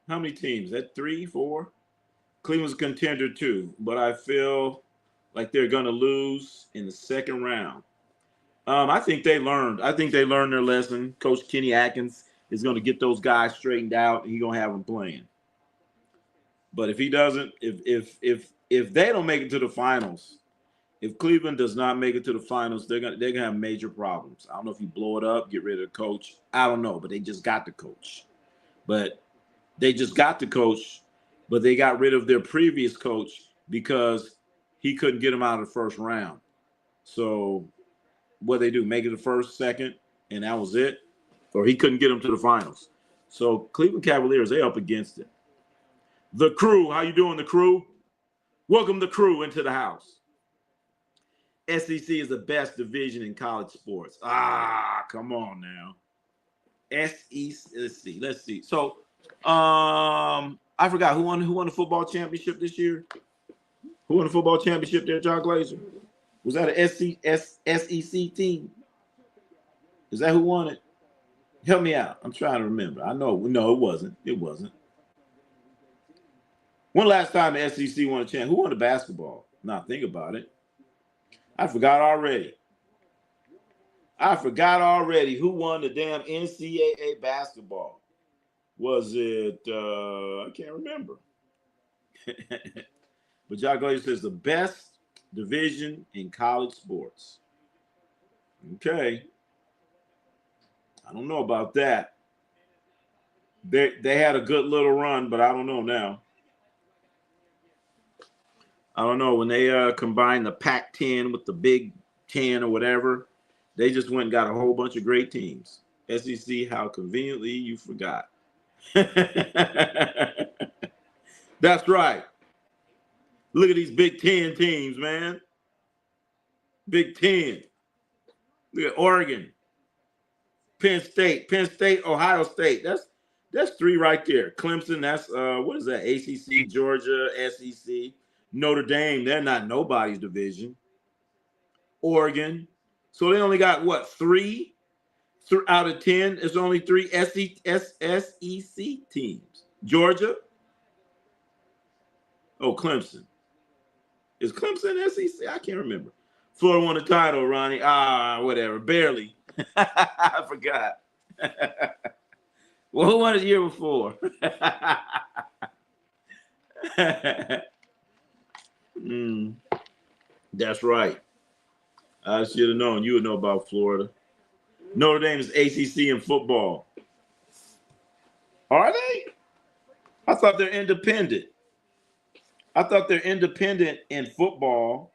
How many teams? Is that 3, 4? Cleveland's a contender too, but I feel like they're going to lose in the second round. I think they learned. I think they learned their lesson. Coach Kenny Atkins is going to get those guys straightened out, and he's going to have them playing. But if he doesn't, if they don't make it to the finals, if Cleveland does not make it to the finals, they're gonna have major problems. I don't know if you blow it up, get rid of the coach. I don't know, but they just got the coach. But they got rid of their previous coach because he couldn't get them out of the first round. So what they do, make it the first, second, and that was it? Or he couldn't get them to the finals. So Cleveland Cavaliers, they up against it. The Crew, how you doing, The Crew? Welcome The Crew into the house. SEC is the best division in college sports. Come on now. SEC, let's see. So, I forgot who won the football championship this year. Who won the football championship there, John Glazer? Was that an SEC team? Is that who won it? Help me out. I'm trying to remember. I know. No, it wasn't. It wasn't. When last time the SEC won a championship? Who won the basketball? Now think about it. I forgot already. Who won the damn NCAA basketball. Was it, I can't remember. But John Glazer says the best division in college sports. Okay. I don't know about that. They had a good little run, but I don't know now. I don't know. When they combined the Pac-10 with the Big 10 or whatever, they just went and got a whole bunch of great teams. SEC, how conveniently you forgot. That's right. Look at these Big 10 teams, man. Big 10. Look at Oregon, Penn State, Ohio State. That's 3 right there. Clemson, that's what is that? ACC, Georgia, SEC. Notre Dame, they're not nobody's division. Oregon. So they only got, what, 3 out of 10? It's only 3 SEC teams. Georgia. Oh, Clemson. Is Clemson SEC? I can't remember. Florida won the title, Ronnie. Whatever. Barely. I forgot. Well, who won it the year before? That's right. I should have known. You would know about Florida. Notre Dame is ACC in football. Are they? I thought they're independent. I thought they're independent in football.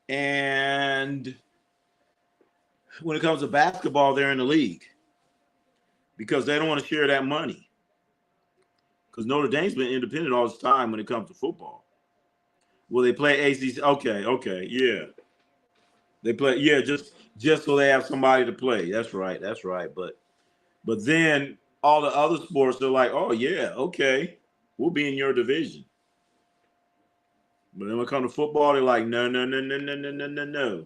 And when it comes to basketball, they're in the league because they don't want to share that money. Because Notre Dame's been independent all this time when it comes to football. Will they play ACC? Okay, yeah. They play, yeah, just so they have somebody to play. That's right. But then all the other sports, they're like, oh yeah, okay, we'll be in your division. But then when it comes to football, they're like, no.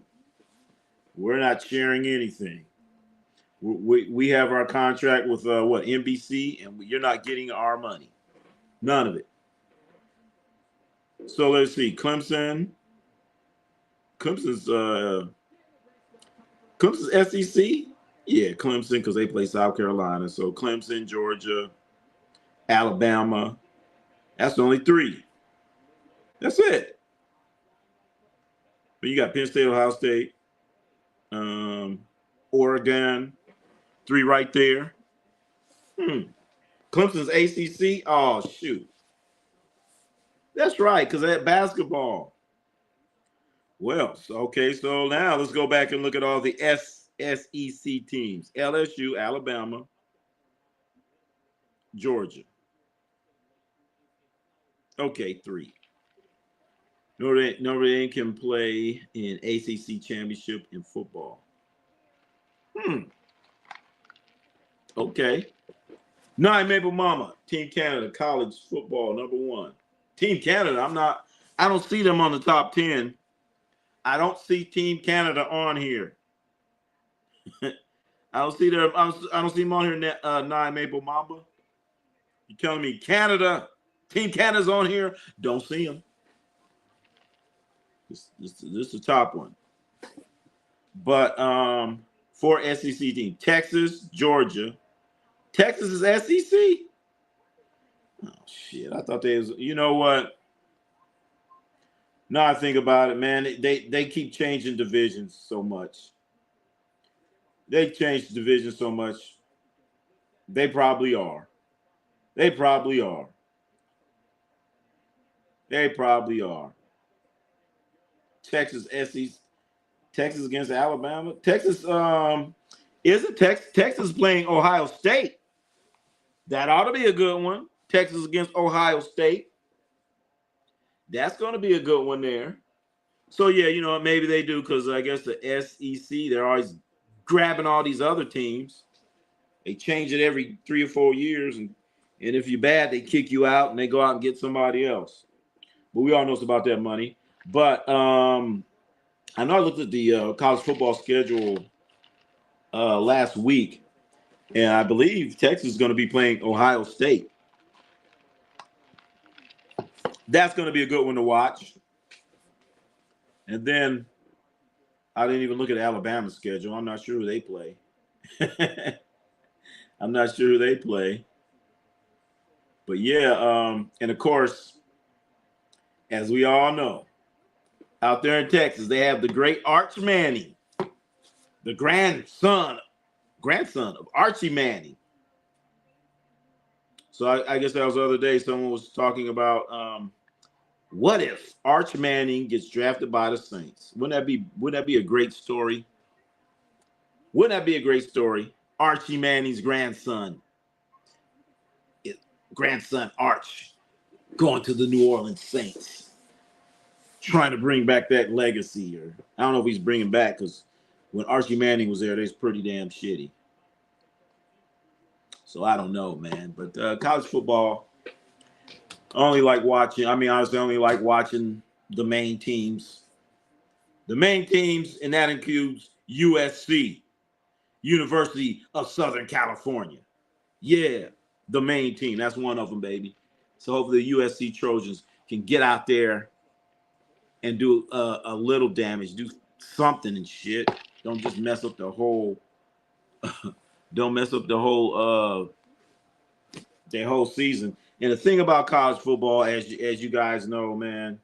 We're not sharing anything. We have our contract with NBC, and you're not getting our money. None of it. So let's see. Clemson's SEC? Yeah, Clemson, because they play South Carolina. So Clemson, Georgia, Alabama. That's only 3. That's it. But you got Penn State, Ohio State, Oregon, 3 right there. Clemson's ACC? Oh, shoot. That's right, because of that basketball. Well, okay, so now let's go back and look at all the SEC teams. LSU, Alabama, Georgia. Okay, 3. Notre Dame can play in ACC championship in football. Okay. 9 Maple Mama, Team Canada, college football, #1. Team Canada, I don't see them on the top 10. I don't see Team Canada on here. I don't see them on here. 9 Maple Mamba. You telling me Canada, Team Canada's on here? Don't see them. This is the top one. But for SEC team, Texas, Georgia. Texas is SEC. Oh shit! I thought they was. You know what? Now I think about it, man. They keep changing divisions so much. They changed divisions so much. They probably are. They probably are. They probably are. Texas SEC. Texas against Alabama. Texas isn't Texas playing Ohio State. That ought to be a good one. Texas against Ohio State. That's going to be a good one there. So yeah, you know, maybe they do because I guess the SEC, they're always grabbing all these other teams. They change it every 3 or 4 years, and if you're bad, they kick you out and they go out and get somebody else. But we all know about that money. But I know I looked at the college football schedule last week, and I believe Texas is going to be playing Ohio State. That's going to be a good one to watch. And then I didn't even look at Alabama's schedule. I'm not sure who they play. I'm not sure who they play. But yeah, and of course, as we all know, out there in Texas, they have the great Arch Manning, the grandson of Archie Manning. So I guess that was the other day someone was talking about what if Arch Manning gets drafted by the Saints? Wouldn't that be a great story? Wouldn't that be a great story? Archie Manning's grandson Arch going to the New Orleans Saints, trying to bring back that legacy. Or I don't know if he's bringing back because when Archie Manning was there, they was pretty damn shitty. So I don't know, man. But college football, I only like watching. I mean, honestly, I only like watching the main teams. The main teams, and that includes USC, University of Southern California. Yeah, the main team. That's one of them, baby. So hopefully the USC Trojans can get out there and do a little damage, do something and shit. Don't just mess up the whole. Don't mess up the whole their whole season. And the thing about college football, as you guys know, man,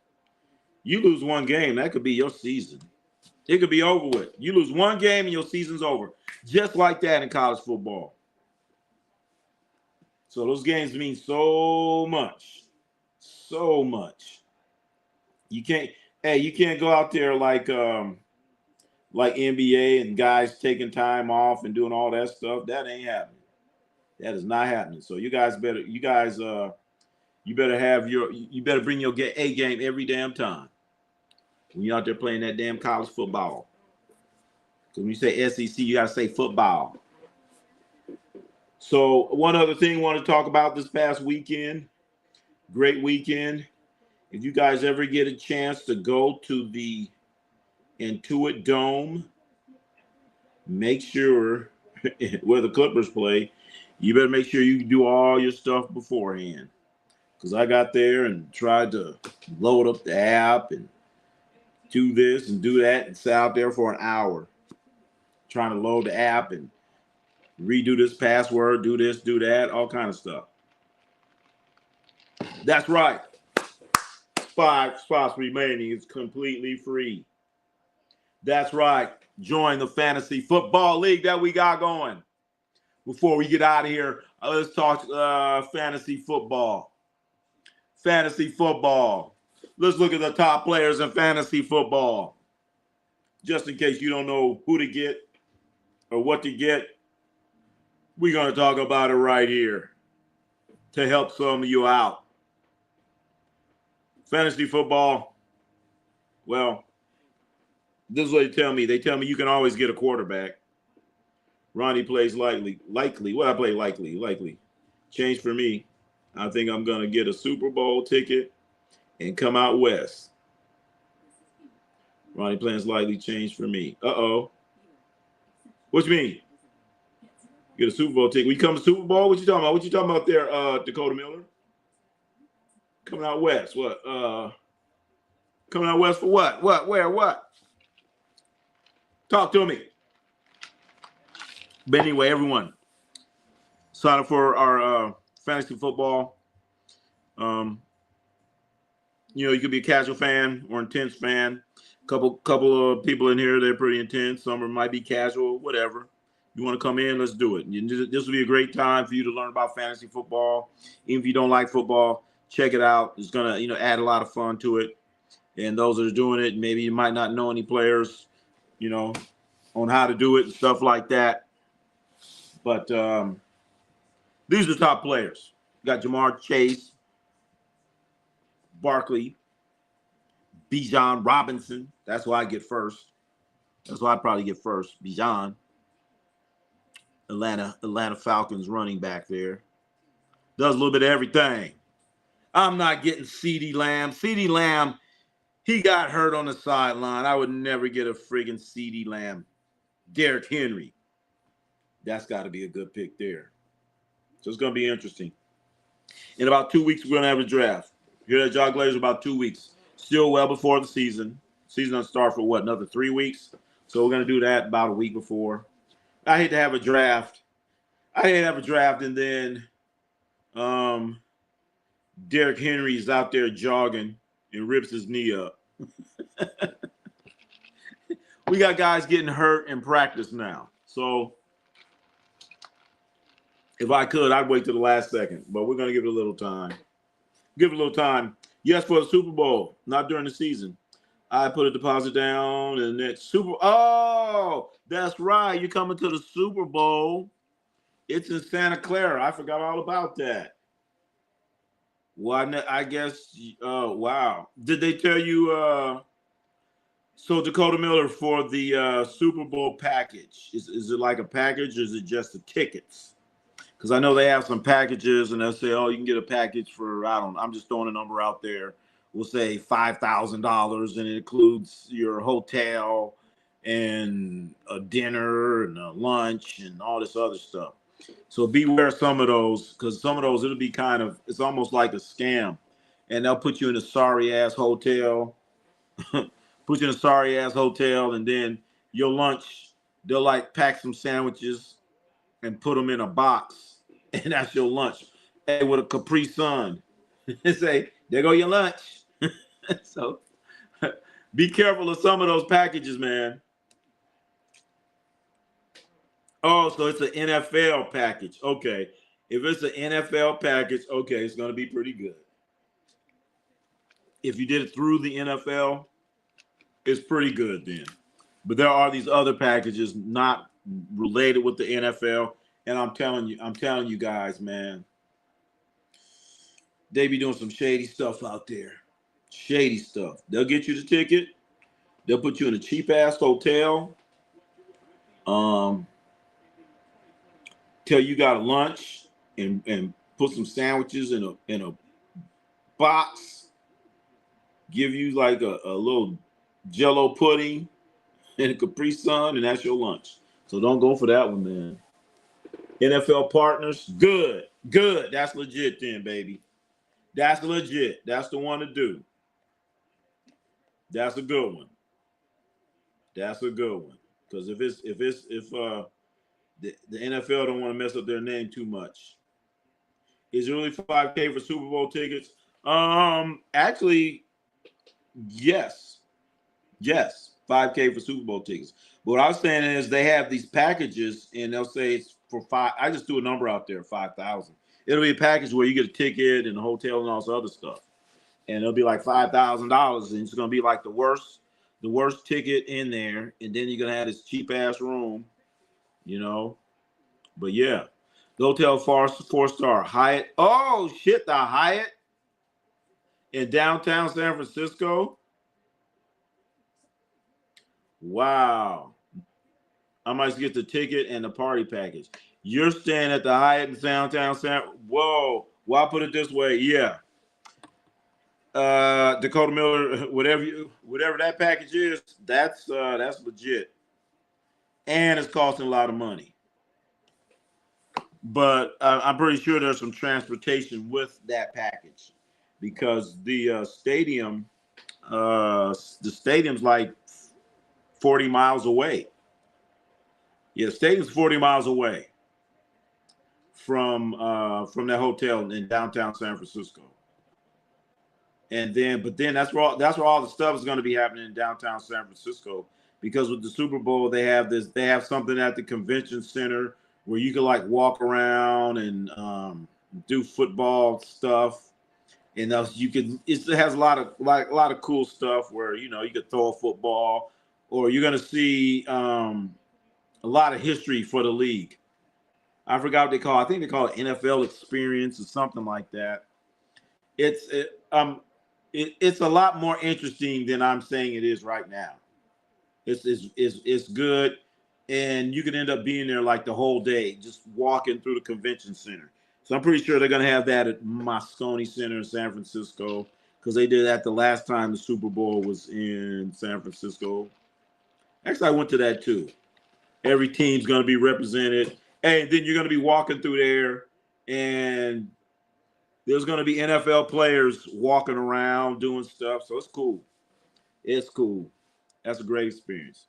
you lose one game, that could be your season. It could be over with. You lose one game and your season's over. Just like that in college football. So those games mean so much. So much. You can't go out there like NBA and guys taking time off and doing all that stuff. That ain't happening. That is not happening. So you better bring your A game every damn time when you're out there playing that damn college football. Because when you say SEC, you gotta say football. So one other thing I want to talk about this past weekend, great weekend. If you guys ever get a chance to go to the Intuit Dome, make sure where the Clippers play, you better make sure you do all your stuff beforehand. Because I got there and tried to load up the app and do this and do that and sat out there for an hour trying to load the app and redo this password, do this, do that, all kind of stuff. That's right. 5 spots remaining. It's completely free. That's right. Join the fantasy football league that we got going. Before we get out of here, let's talk fantasy football. Fantasy football. Let's look at the top players in fantasy football. just in case you don't know who to get or what to get, we're going to talk about it right here to help some of you out. Fantasy football, well, this is what they tell me. They tell me you can always get a quarterback. Ronnie plays likely. What I play likely. Change for me. I think I'm going to get a Super Bowl ticket and come out west. Ronnie plans likely, change for me. Uh-oh. What you mean? Get a Super Bowl ticket. We come to Super Bowl? What you talking about? What you talking about there, Dakota Miller? Coming out west. What? Coming out west for what? What? Where? What? Talk to me. But anyway, everyone, sign up for our fantasy football. You could be a casual fan or intense fan. Couple of people in here, they're pretty intense. Some might be casual, whatever. You want to come in, let's do it. This will be a great time for you to learn about fantasy football. Even if you don't like football, check it out. It's going to, add a lot of fun to it. And those that are doing it, maybe you might not know any players, on how to do it and stuff like that. But these are the top players. You got Jamar Chase, Barkley, Bijan Robinson. That's why I get first. That's why I probably get first. Bijan. Atlanta Falcons running back there. Does a little bit of everything. I'm not getting CeeDee Lamb. CeeDee Lamb, he got hurt on the sideline. I would never get a friggin' CeeDee Lamb. Derrick Henry. That's got to be a good pick there. So it's going to be interesting. In about 2 weeks, we're going to have a draft. Here at Jog Glazers, about 2 weeks. Still well before the season. Season doesn't start for another 3 weeks? So we're going to do that about a week before. I hate to have a draft. And then Derrick Henry is out there jogging and rips his knee up. We got guys getting hurt in practice now. So if I could, I'd wait to the last second. But we're going to give it a little time. Yes, for the Super Bowl, not during the season. I put a deposit down and that's oh, that's right. You're coming to the Super Bowl. It's in Santa Clara. I forgot all about that. Well, I guess, wow. Did they tell you, so Dakota Miller, for the Super Bowl package, is it like a package or is it just the tickets? Because I know they have some packages and they'll say, oh, you can get a package for, I'm just throwing a number out there. We'll say $5,000 and it includes your hotel and a dinner and a lunch and all this other stuff. So beware some of those, because some of those, it'll be it's almost like a scam. And they'll put you in a sorry-ass hotel, and then your lunch, they'll pack some sandwiches and put them in a box, and that's your lunch. Hey, with a Capri Sun. And say, there go your lunch. So be careful of some of those packages, man. Oh, so it's an NFL package. Okay. If it's an NFL package, okay, it's going to be pretty good. If you did it through the NFL, it's pretty good then. But there are these other packages not related with the NFL. And I'm telling you guys, man, they be doing some shady stuff out there. Shady stuff. They'll get you the ticket. They'll put you in a cheap-ass hotel. Tell you got a lunch and put some sandwiches in a box. Give you like a little Jell-O pudding and a Capri Sun, and that's your lunch. So don't go for that one, man. NFL partners, good. That's legit then, baby. That's legit. That's the one to do. That's a good one. Because if the NFL don't want to mess up their name too much. Is it really $5K for Super Bowl tickets? Actually, yes, $5K for Super Bowl tickets. But what I was saying is they have these packages, and they'll say it's for $5,000. I just threw a number out there, $5,000. It'll be a package where you get a ticket and a hotel and all this other stuff, and it'll be like $5,000, and it's gonna be like the worst the worst ticket in there, and then you're gonna have this cheap ass room, you know. But yeah, the hotel four-star Hyatt. Oh shit, the Hyatt in downtown San Francisco. Wow. I might get the ticket and the party package. You're staying at the Hyatt in downtown San. Whoa. Well, I'll put it this way. Yeah. Dakota Miller, whatever that package is, that's legit. And it's costing a lot of money. But I'm pretty sure there's some transportation with that package because the stadium's like 40 miles away. Yeah, the stadium's 40 miles away from that hotel in downtown San Francisco. And then, but then that's where all the stuff is going to be happening in downtown San Francisco because with the Super Bowl they have something at the convention center where you can like walk around and do football stuff. And it has a lot of cool stuff where you could throw a football, or you're going to see a lot of history for the league. I forgot what they call it. I think they call it NFL Experience or something like that. It's a lot more interesting than I'm saying it is right now. It's good, and you can end up being there like the whole day, just walking through the convention center. So I'm pretty sure they're going to have that at Moscone Center in San Francisco because they did that the last time the Super Bowl was in San Francisco. Actually, I went to that too. Every team's going to be represented. And then you're going to be walking through there, and there's going to be NFL players walking around doing stuff. So it's cool. It's cool. That's a great experience.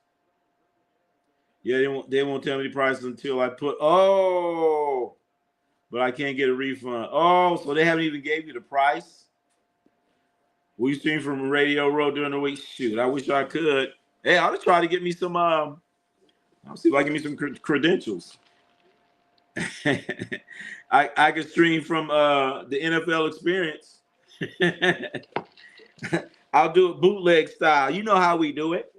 Yeah, they won't tell me the prices until I but I can't get a refund. Oh, so they haven't even gave you the price? Will you stream from Radio Row during the week? Shoot, I wish I could. Hey, I'll try to get me some, I'll see if I can get me some credentials. I could stream from the NFL Experience. I'll do it bootleg style. You know how we do it.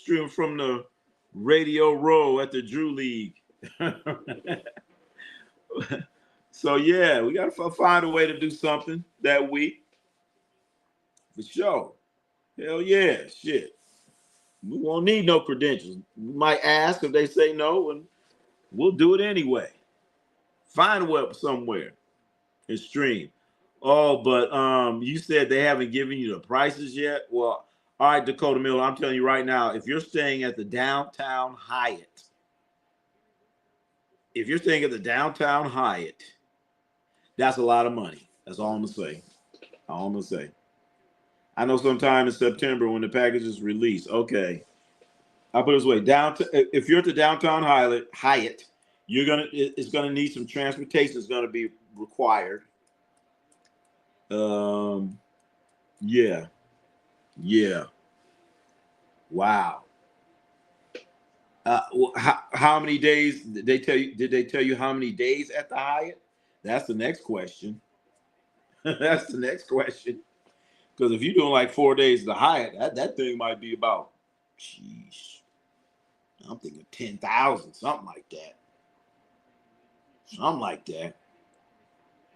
Stream from the Radio Row at the Drew League. So yeah, we gotta find a way to do something that week. For sure. Hell yeah, shit. We won't need no credentials. We might ask if they say no, and we'll do it anyway. Find a web somewhere and stream. Oh, but you said they haven't given you the prices yet? Well, all right, Dakota Miller, I'm telling you right now, if you're staying at the downtown Hyatt, that's a lot of money. That's all I'm gonna say. I know sometime in September when the package is released. Okay. I'll put it this way. If you're at the downtown Hyatt, it's gonna need some transportation. It's gonna be required. Yeah. Wow. How many days did they tell you? Did they tell you how many days at the Hyatt? That's the next question. That's the next question. Because if you're doing like 4 days at the Hyatt, that thing might be about, sheesh, I'm thinking 10,000, something like that.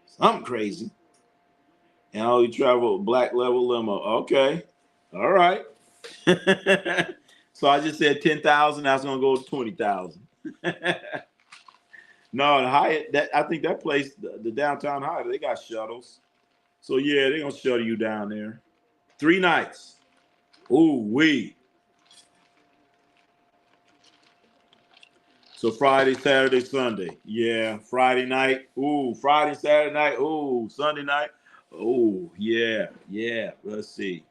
Something crazy. And all you travel black level limo. Okay. All right. So I just said 10,000. That's gonna go to 20,000. No, the Hyatt. I think that place, the downtown Hyatt, they got shuttles. So yeah, they're gonna shuttle you down there. 3 nights. Ooh wee. So Friday, Saturday, Sunday. Yeah, Friday night. Ooh, Friday, Saturday night. Ooh, Sunday night. Oh yeah. Let's see.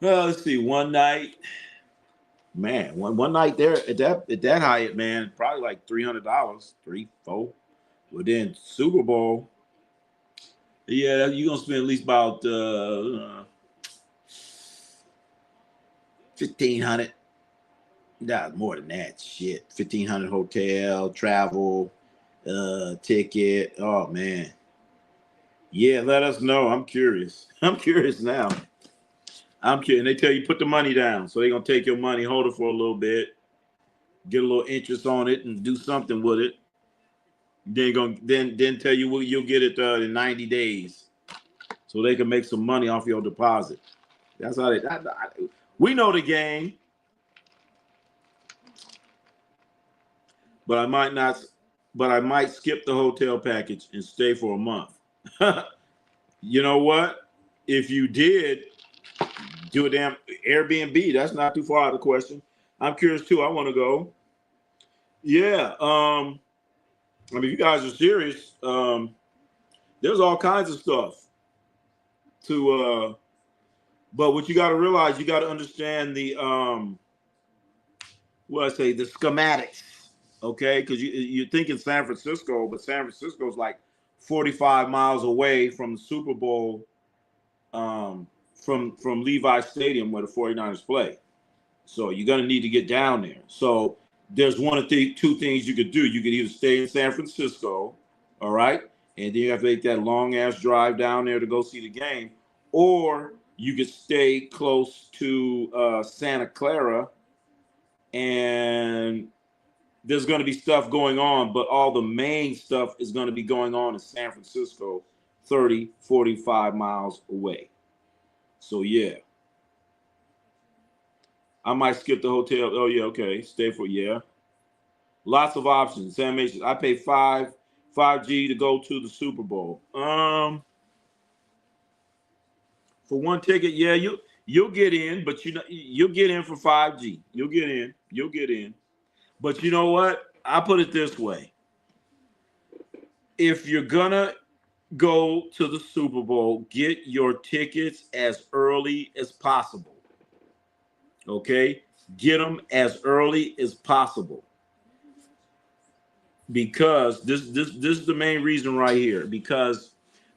Well, let's see. One night. Man, one night there at that Hyatt, man, probably like $300, $300, $400. But then Super Bowl, yeah, you're gonna spend at least about $1,500. Nah, more than that. Shit, $1,500 hotel, travel, ticket. Oh man, yeah. Let us know. I'm curious. I'm curious now. I'm kidding. They tell you put the money down, so they're gonna take your money, hold it for a little bit, get a little interest on it, and do something with it. Then tell you you'll get it in 90 days, so they can make some money off your deposit. That's how we know the game, but I might not. But I might skip the hotel package and stay for a month. You know what? If you did, do a damn Airbnb. That's not too far out of the question. I'm curious too. I want to go. Yeah. I mean, if you guys are serious, there's all kinds of stuff to but what you got to realize, you got to understand the the schematics, okay? Because you're thinking San Francisco, but San Francisco is like 45 miles away from the Super Bowl, from Levi Stadium where the 49ers play. So you're gonna need to get down there. So there's one of the two things you could do. You could either stay in San Francisco, all right, and then you have to make that long ass drive down there to go see the game, or you could stay close to Santa Clara, and there's going to be stuff going on, but all the main stuff is going to be going on in San Francisco, 30, 45 miles away. So yeah, I might skip the hotel. Oh yeah, okay, stay for lots of options. Sam Mason, I pay 5G to go to the Super Bowl. For one ticket, yeah, you'll get in, but you'll get in for 5G. You'll get in. But you know what? I put it this way. If you're gonna go to the Super Bowl, get your tickets as early as possible. Okay? Get them as early as possible. Because this is the main reason right here. Because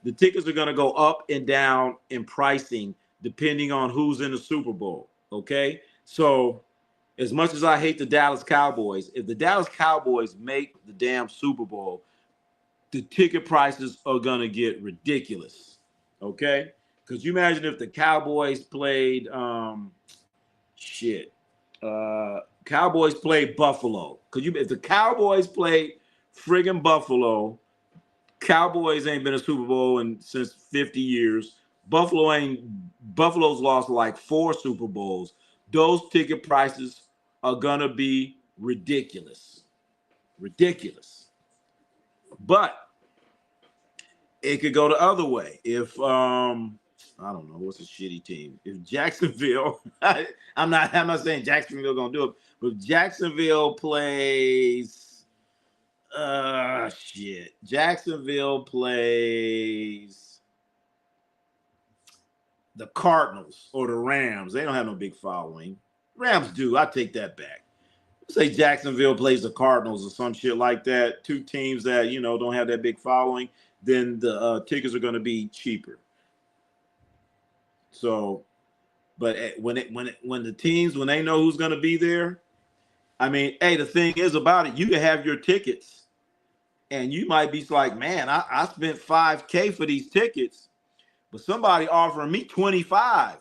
the tickets are going to go up and down in pricing depending on who's in the Super Bowl. Okay? So as much as I hate the Dallas Cowboys, if the Dallas Cowboys make the damn Super Bowl, the ticket prices are going to get ridiculous. Okay? Because you imagine if the Cowboys played, Cowboys played Buffalo. If the Cowboys played friggin' Buffalo, Cowboys ain't been a Super Bowl since 50 years. Buffalo's lost like 4 Super Bowls. Those ticket prices are gonna be ridiculous. But it could go the other way. If I don't know what's a shitty team. If Jacksonville, I'm not saying Jacksonville gonna do it, but if Jacksonville plays, Jacksonville plays the Cardinals or the Rams. They don't have no big following. Rams do. I take that back. Say Jacksonville plays the Cardinals or some shit like that. 2 teams that don't have that big following. Then the tickets are going to be cheaper. So, but when the teams, when they know who's going to be there, I mean, hey, the thing is about it, you can have your tickets, and you might be like, man, I spent $5K for these tickets, but somebody offering me 25.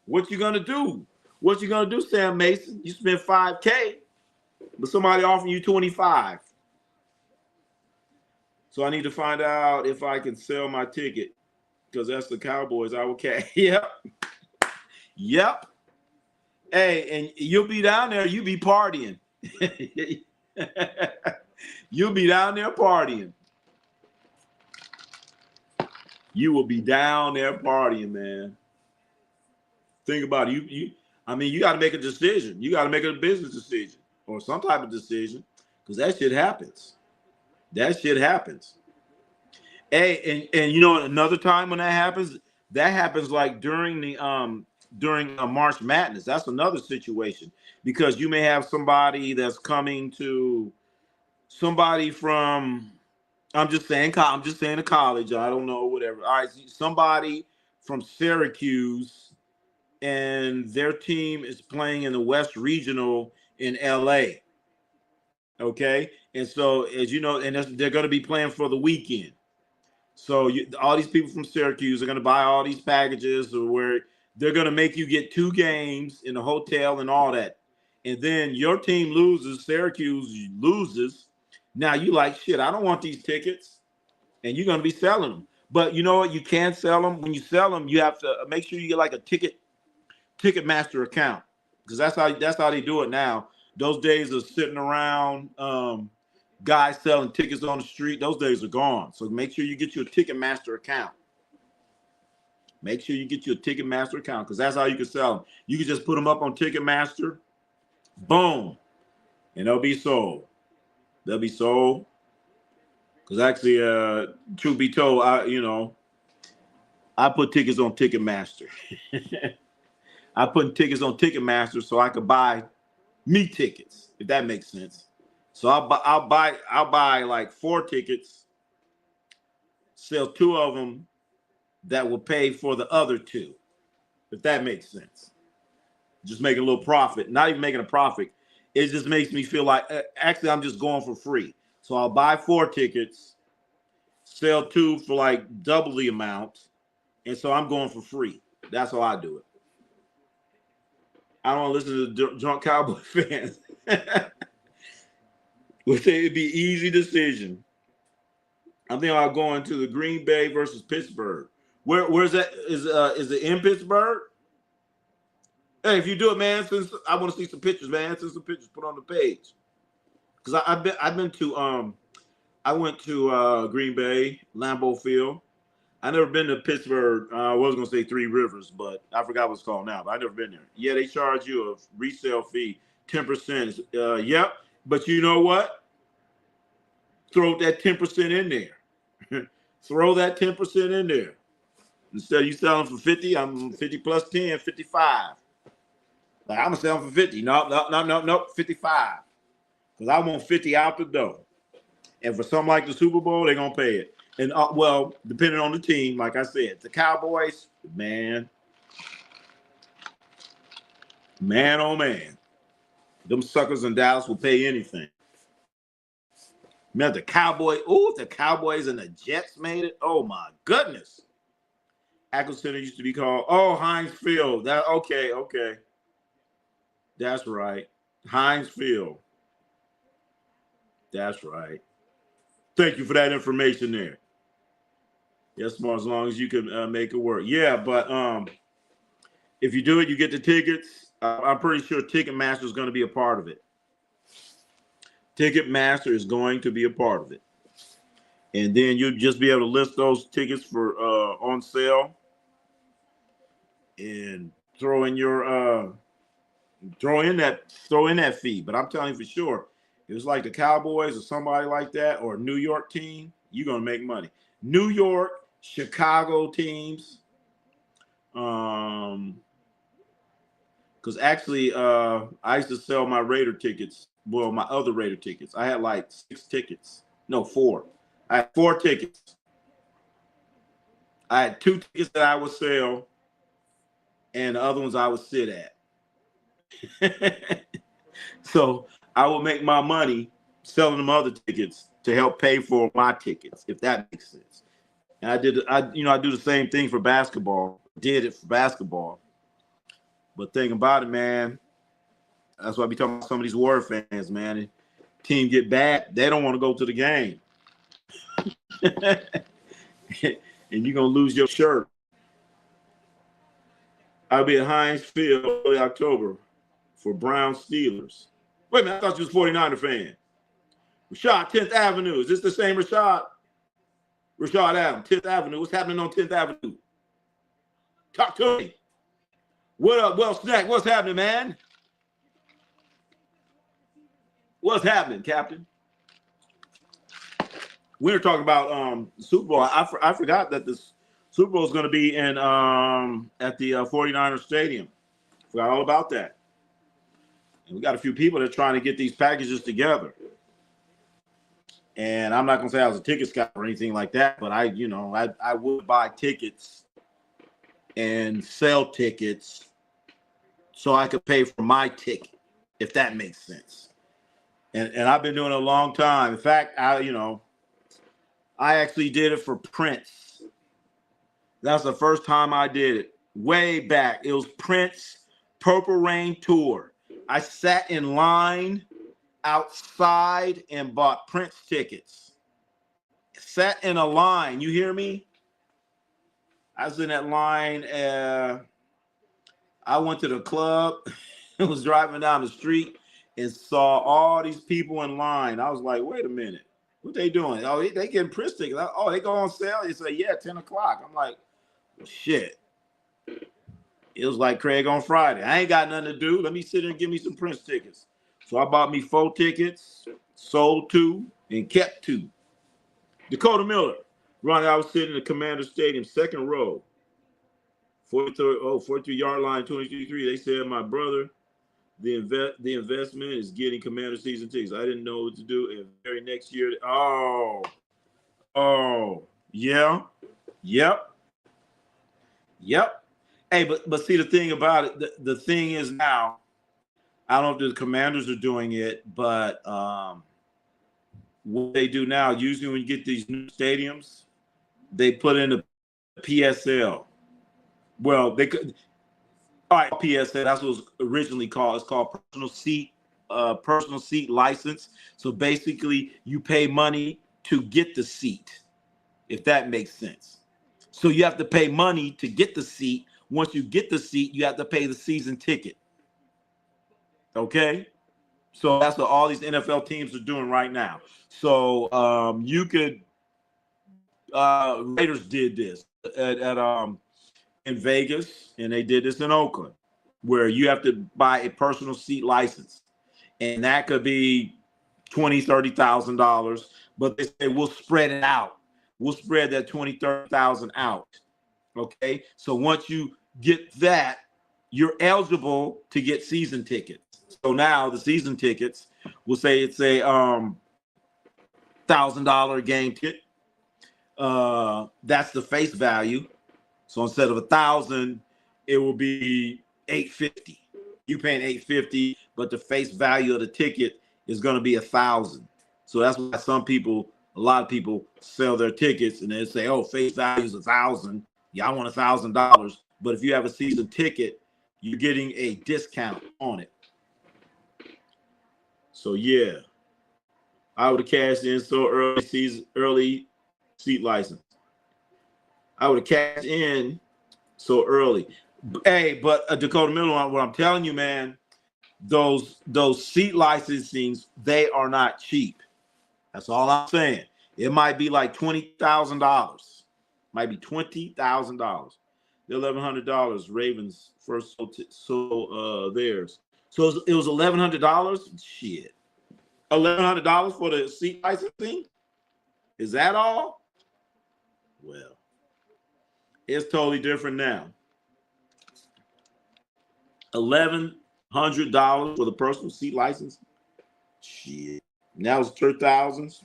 What you gonna do? What you gonna do, Sam Mason? You spent $5K, but somebody offering you 25. So I need to find out if I can sell my ticket, because that's the Cowboys. I will cash. Yep. Hey, and you'll be down there. You be partying. You'll be down there partying. You will be down there partying, man. Think about it. You got to make a decision. You got to make a business decision or some type of decision, because that shit happens. Hey, and another time when that happens like during the March Madness. That's another situation, because you may have somebody that's coming to somebody from, I'm just saying a college. I don't know, whatever. All right, somebody from Syracuse, and their team is playing in the West Regional in LA. Okay, and so as you know, and they're going to be playing for the weekend. So all these people from Syracuse are going to buy all these packages, or where They're going to make you get 2 games in the hotel and all that. And then your team loses, Syracuse loses. Now you like, shit, I don't want these tickets. And you're going to be selling them. But you know what? You can't sell them. When you sell them, you have to make sure you get like a Ticketmaster account, because that's how they do it now. Those days of sitting around, guys selling tickets on the street, those days are gone. So make sure you get your Ticketmaster account. Make sure you get your Ticketmaster account, because that's how you can sell them. You can just put them up on Ticketmaster, boom, and they'll be sold. They'll be sold. Because actually, truth be told, I put tickets on Ticketmaster. I put tickets on Ticketmaster so I could buy me tickets, if that makes sense. So I'll buy like 4 tickets, sell 2 of them that will pay for the other 2, if that makes sense. Just make a little profit. Not even making a profit. It just makes me feel like actually I'm just going for free. So I'll buy 4 tickets, sell 2 for like double the amount, and so I'm going for free. That's how I do it. I don't listen to drunk Cowboy fans. Would say it'd be an easy decision. I think I'll go into the Green Bay versus Pittsburgh. Where's that? Is it in Pittsburgh? Hey, if you do it, man, since I want to see some pictures, man, send some pictures, put on the page. Because I've been to I went to Green Bay, Lambeau Field. I never been to Pittsburgh. I was gonna say Three Rivers, but I forgot what it's called now. But I never been there. Yeah, they charge you a resale fee, 10%. Yep. But you know what? Throw that 10% in there. Throw that 10% in there. Instead of you selling for 50, I'm 50 plus 10, 55. Like, I'm gonna sell them for 50. No, 55. Because I want 50 out the door. And for something like the Super Bowl, they're gonna pay it. And well, depending on the team, like I said, the Cowboys, man, oh man, them suckers in Dallas will pay anything. Man, the Cowboys, if the Cowboys and the Jets made it, oh my goodness. Ackel Center used to be called, Heinz Field. Okay. That's right. Heinz Field. That's right. Thank you for that information there. Yes, Mark, as long as you can make it work. Yeah, but if you do it, you get the tickets. I'm pretty sure Ticketmaster is going to be a part of it. Ticketmaster is going to be a part of it. And then you'll just be able to list those tickets for on sale and throw in that fee. But I'm telling you for sure, if it's like the Cowboys or somebody like that, or a New York team, you're going to make money. New York, Chicago teams, because actually I used to sell my Raider tickets. Well, my other Raider tickets. I had like 6 tickets. No, 4. I had 4 tickets. I had 2 tickets that I would sell, and the other ones I would sit at. So I would make my money selling them other tickets to help pay for my tickets, if that makes sense. And I do the same thing for basketball. Did it for basketball. But thing about it, man, that's why I be talking about some of these Warrior fans, man. And team get bad, they don't want to go to the game. And you're going to lose your shirt. I'll be at Heinz Field early October for Brown Steelers. Wait a minute, I thought you was a 49er fan. Rashad, 10th Avenue. Is this the same Rashad? Rashad Adams, 10th Avenue. What's happening on 10th Avenue? Talk to me. What up, Well Snack? What's happening, man? What's happening, Captain? We were talking about Super Bowl. I forgot that this Super Bowl is going to be in at the 49er Stadium. Forgot all about that. And we got a few people that are trying to get these packages together. And I'm not going to say I was a ticket scout or anything like that, but I would buy tickets and sell tickets so I could pay for my ticket, if that makes sense. And I've been doing it a long time. In fact, I actually did it for Prince. That's the first time I did it. way back. It was Prince Purple Rain Tour. I sat in line outside and bought Prince tickets. Sat in a line. You hear me? I was in that line. I went to the club and was driving down the street and saw all these people in line. I was like, wait a minute. What they doing? Oh, they getting Prince tickets. Oh, they go on sale? They say, yeah, 10 o'clock. I'm like, shit. It was like Craig on Friday. I ain't got nothing to do. Let me sit here and give me some Prince tickets. So I bought me 4 tickets, sold 2, and kept 2. Dakota Miller. Ronnie, I was sitting in the Commander Stadium, second row. 43-yard line, 23-3. They said, my brother, the investment is getting Commander season tickets. I didn't know what to do. And very next year, yeah. Yep. Hey, but see, the thing about it, the thing is now, I don't know if the Commanders are doing it, but what they do now, usually when you get these new stadiums, they put in a PSL. Well, they could. All right, PSL. That's what it was originally called. It's called personal seat license. So basically, you pay money to get the seat, if that makes sense. So you have to pay money to get the seat. Once you get the seat, you have to pay the season ticket. Okay? So that's what all these NFL teams are doing right now. So you could Raiders did this at in Vegas, and they did this in Oakland, where you have to buy a personal seat license, and that could be $20,000-$30,000. But they say we'll spread it out. We'll spread that $20,000-$30,000 out. Okay, so once you get that, you're eligible to get season tickets. So now the season tickets, we'll say it's a $1,000 game ticket. That's the face value. So instead of 1,000, it will be $850. You paying $850, but the face value of the ticket is going to be 1,000. So that's why a lot of people sell their tickets and they say, "Oh, face value is 1,000. Yeah, I want $1,000." But if you have a season ticket, you're getting a discount on it. So yeah, I would have cashed in so early seat license. I would have cashed in so early. Hey, but Dakota Miller, what I'm telling you, man, those seat licensings, they are not cheap. That's all I'm saying. It might be like $20,000. Might be $20,000. The $1,100 Ravens first theirs. So it was $1,100. Shit, $1,100 for the seat licensing. Is that all? Well, it's totally different now. $1,100 for the personal seat license. Shit, now it's $3,000.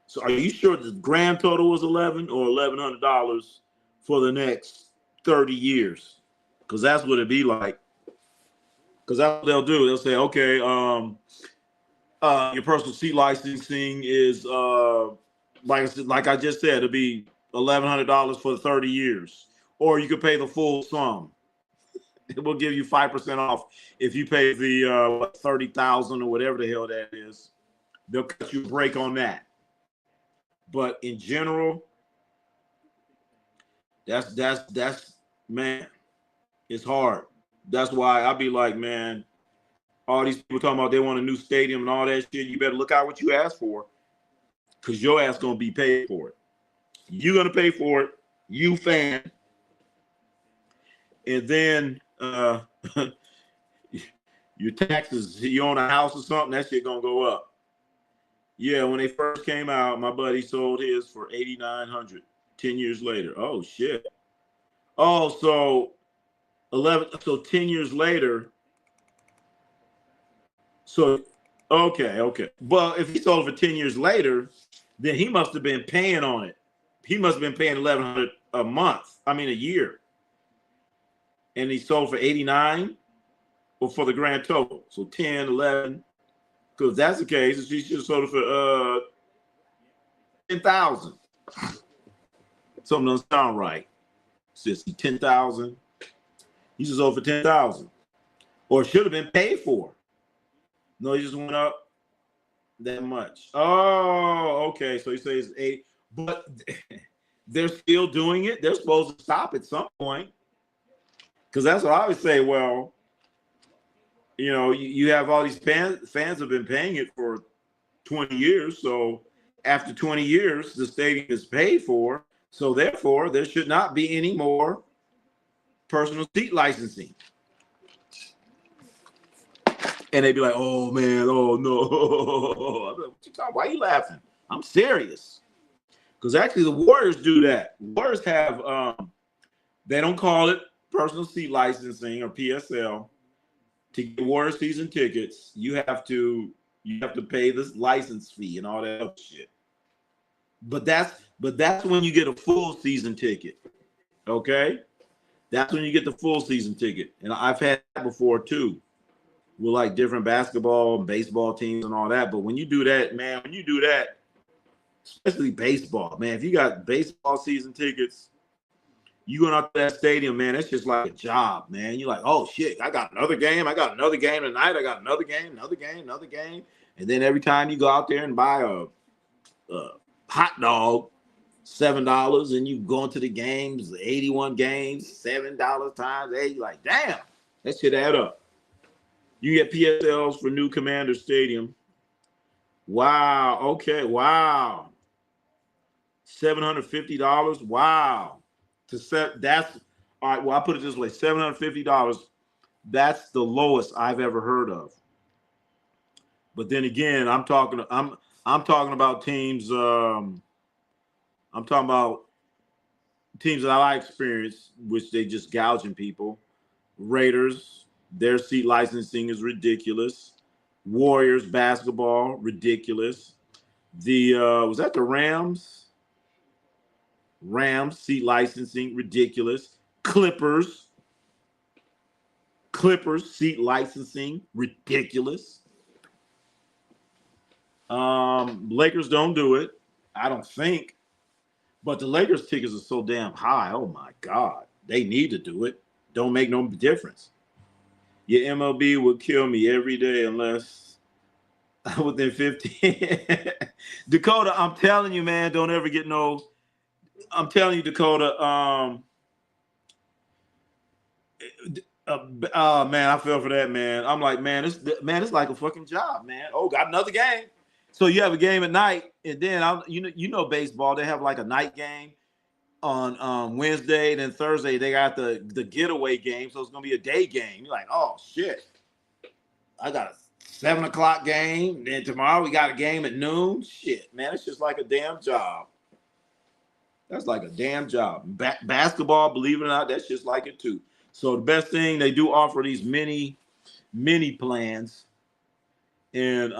So are you sure the grand total was 11 or $1,100 for the next 30 years? Because that's what it'd be like. Because that's what they'll do. They'll say, okay, your personal seat licensing is like I just said, it'll be $1,100 for 30 years, or you could pay the full sum. It will give you 5% off if you pay the 30,000 or whatever the hell that is. They'll cut you a break on that. But in general, that's man, it's hard. That's why I'll be like, man, all these people talking about they want a new stadium and all that shit. You better look out what you ask for, because your ass gonna be paid for it. You're gonna pay for it, you fan, and then your taxes. You own a house or something, that shit gonna go up. Yeah, when they first came out, my buddy sold his for $8,900. 10 years later, oh shit. Oh, so 10 years later. So okay. Well, if he sold it for 10 years later, then he must have been paying on it. He must have been paying $1,100 a month. I mean, a year. And he sold for 89, or for the grand total. So 10, 11. Because if that's the case, he should have sold it for 10,000. Something doesn't sound right. Says 10,000. He just sold for 10,000, or should have been paid for. No, he just went up that much. Oh, okay. So he says 8, but they're still doing it. They're supposed to stop at some point, because that's what I would say. Well, you know, you have all these fans have been paying it for 20 years. So after 20 years, the stadium is paid for. So therefore, there should not be any more personal seat licensing. And they'd be like, oh, man, oh, no. I'm like, what you talking? Why are you laughing? I'm serious. Because actually the Warriors do that. Warriors have, they don't call it personal seat licensing or PSL. To get Warrior season tickets, you have to pay this license fee and all that other shit. But that's when you get a full season ticket. Okay? That's when you get the full season ticket. And I've had that before too, with like different basketball and baseball teams and all that. But when you do that, man, especially baseball, man, if you got baseball season tickets, you going out to that stadium, man, it's just like a job, man. You're like, oh shit, I got another game tonight. I got another game. And then every time you go out there and buy a hot dog, $7, and you go into the games, 81 games, $7 times 8, like, damn, that shit add up. You get PSLs for New Commander Stadium. Wow, okay, wow. $750, wow. That's all right. Well, I put it this way: $750. That's the lowest I've ever heard of. But then again, I'm talking about teams. I'm talking about teams that I experienced, which they just gouging people. Raiders, their seat licensing is ridiculous. Warriors basketball, ridiculous. Was that the Rams? Rams seat licensing, ridiculous. Clippers seat licensing, ridiculous. Lakers don't do it, I don't think. But the Lakers tickets are so damn high. Oh my God, they need to do it. Don't make no difference. Your MLB would kill me every day unless within 15. Dakota, I'm telling you, man, don't ever get no. I'm telling you, Dakota. Man, I fell for that, man. I'm like, man, it's like a fucking job, man. Oh, got another game. So you have a game at night, and then you know baseball. They have like a night game on Wednesday, then Thursday they got the getaway game, so it's gonna be a day game. You're like, oh shit, I got a 7 o'clock game. Then tomorrow we got a game at noon. Shit, man, it's just like a damn job. That's like a damn job. Basketball, believe it or not, that's just like it too. So the best thing, they do offer these mini plans, and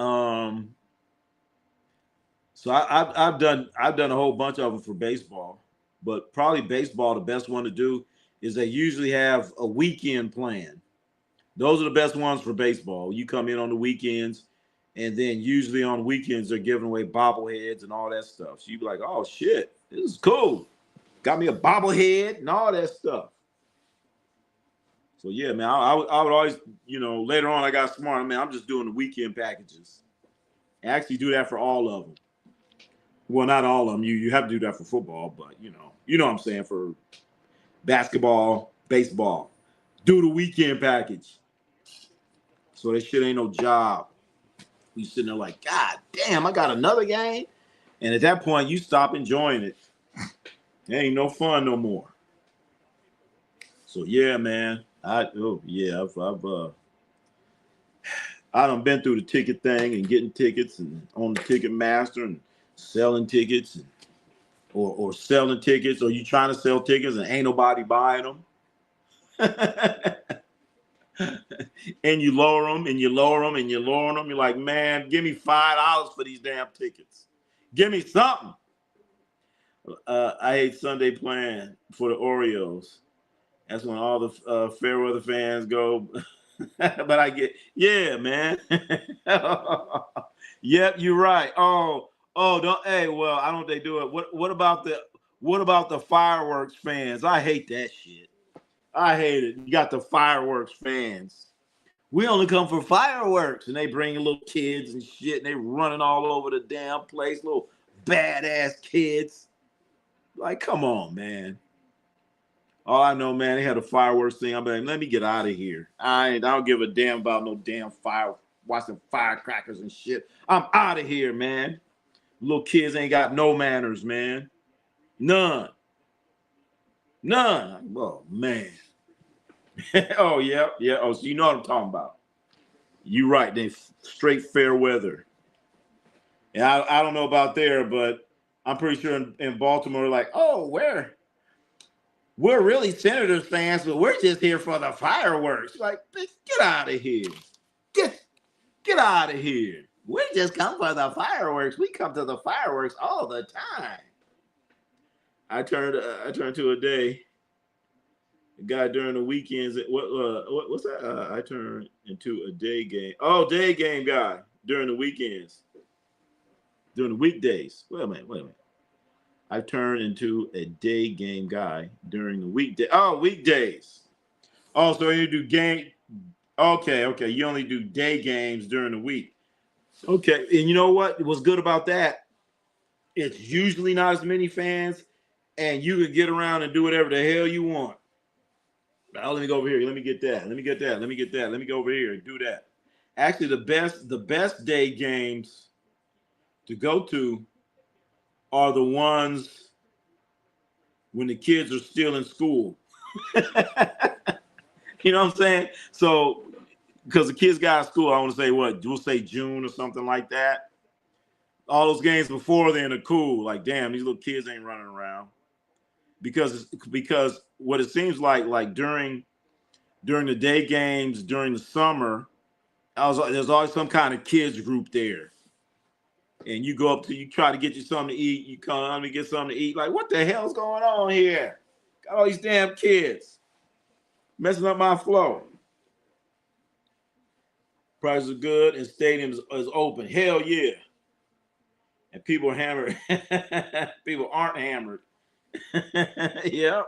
so I've done a whole bunch of them for baseball, but probably baseball, the best one to do is they usually have a weekend plan. Those are the best ones for baseball. You come in on the weekends, and then usually on weekends they're giving away bobbleheads and all that stuff. So you be like, oh shit, this is cool. Got me a bobblehead and all that stuff. So yeah, man, I would always, later on I got smart. Man, I'm just doing the weekend packages. I actually do that for all of them. Well, not all of them. You have to do that for football, but you know what I'm saying, for basketball, baseball. Do the weekend package. So that shit ain't no job. You sitting there like, God damn, I got another game. And at that point, you stop enjoying it. It ain't no fun no more. So yeah, man. I done been through the ticket thing and getting tickets and on the Ticketmaster and selling tickets or selling tickets, or you trying to sell tickets and ain't nobody buying them. And you lower them and you lower them and you lower them. You're like, man, give me $5 for these damn tickets. Give me something. I hate Sunday playing for the Orioles. That's when all the fair weather fans go. But I get, yeah, man. Yep, you're right. Oh, don't. Hey, well, I don't. They do it. What What about the fireworks fans? I hate that shit. I hate it. You got the fireworks fans. We only come for fireworks, and they bring little kids and shit, and they running all over the damn place, little badass kids. Like, come on, man. All I know, man, they had a fireworks thing. I'm like, let me get out of here. I don't give a damn about no damn fire, watching firecrackers and shit. I'm out of here, man. Little kids ain't got no manners, man. None. None. Oh, man. Oh, yeah, yeah. Oh, so you know what I'm talking about. You right. They straight fair weather. And I don't know about there, but I'm pretty sure in Baltimore, like, oh, we're really Senators fans, but we're just here for the fireworks. Like, bitch, get out of here. Get out of here. We just come for the fireworks. We come to the fireworks all the time. I turned to a day. A guy during the weekends. What's that? I turned into a day game. Oh, day game guy during the weekends. During the weekdays. Wait a minute. I turned into a day game guy during the weekday. Oh, weekdays. Oh, so you do game. Okay. You only do day games during the week. Okay, and you know what? What's good about that? It's usually not as many fans, and you can get around and do whatever the hell you want. Oh, let me go over here. Let me get that. Let me get that. Let me get that. Let me go over here and do that. Actually, the best day games to go to are the ones when the kids are still in school. You know what I'm saying? So, because the kids got out of school, I want to say we'll say June or something like that. All those games before then are cool. Like, damn, these little kids ain't running around. Because what it seems like during the day games during the summer, there's always some kind of kids group there. And you go up you try to get you something to eat. You come to get something to eat. Like, what the hell's going on here? Got all these damn kids messing up my flow. Prices are good and stadiums is open. Hell yeah. And people are hammered. People aren't hammered. Yep.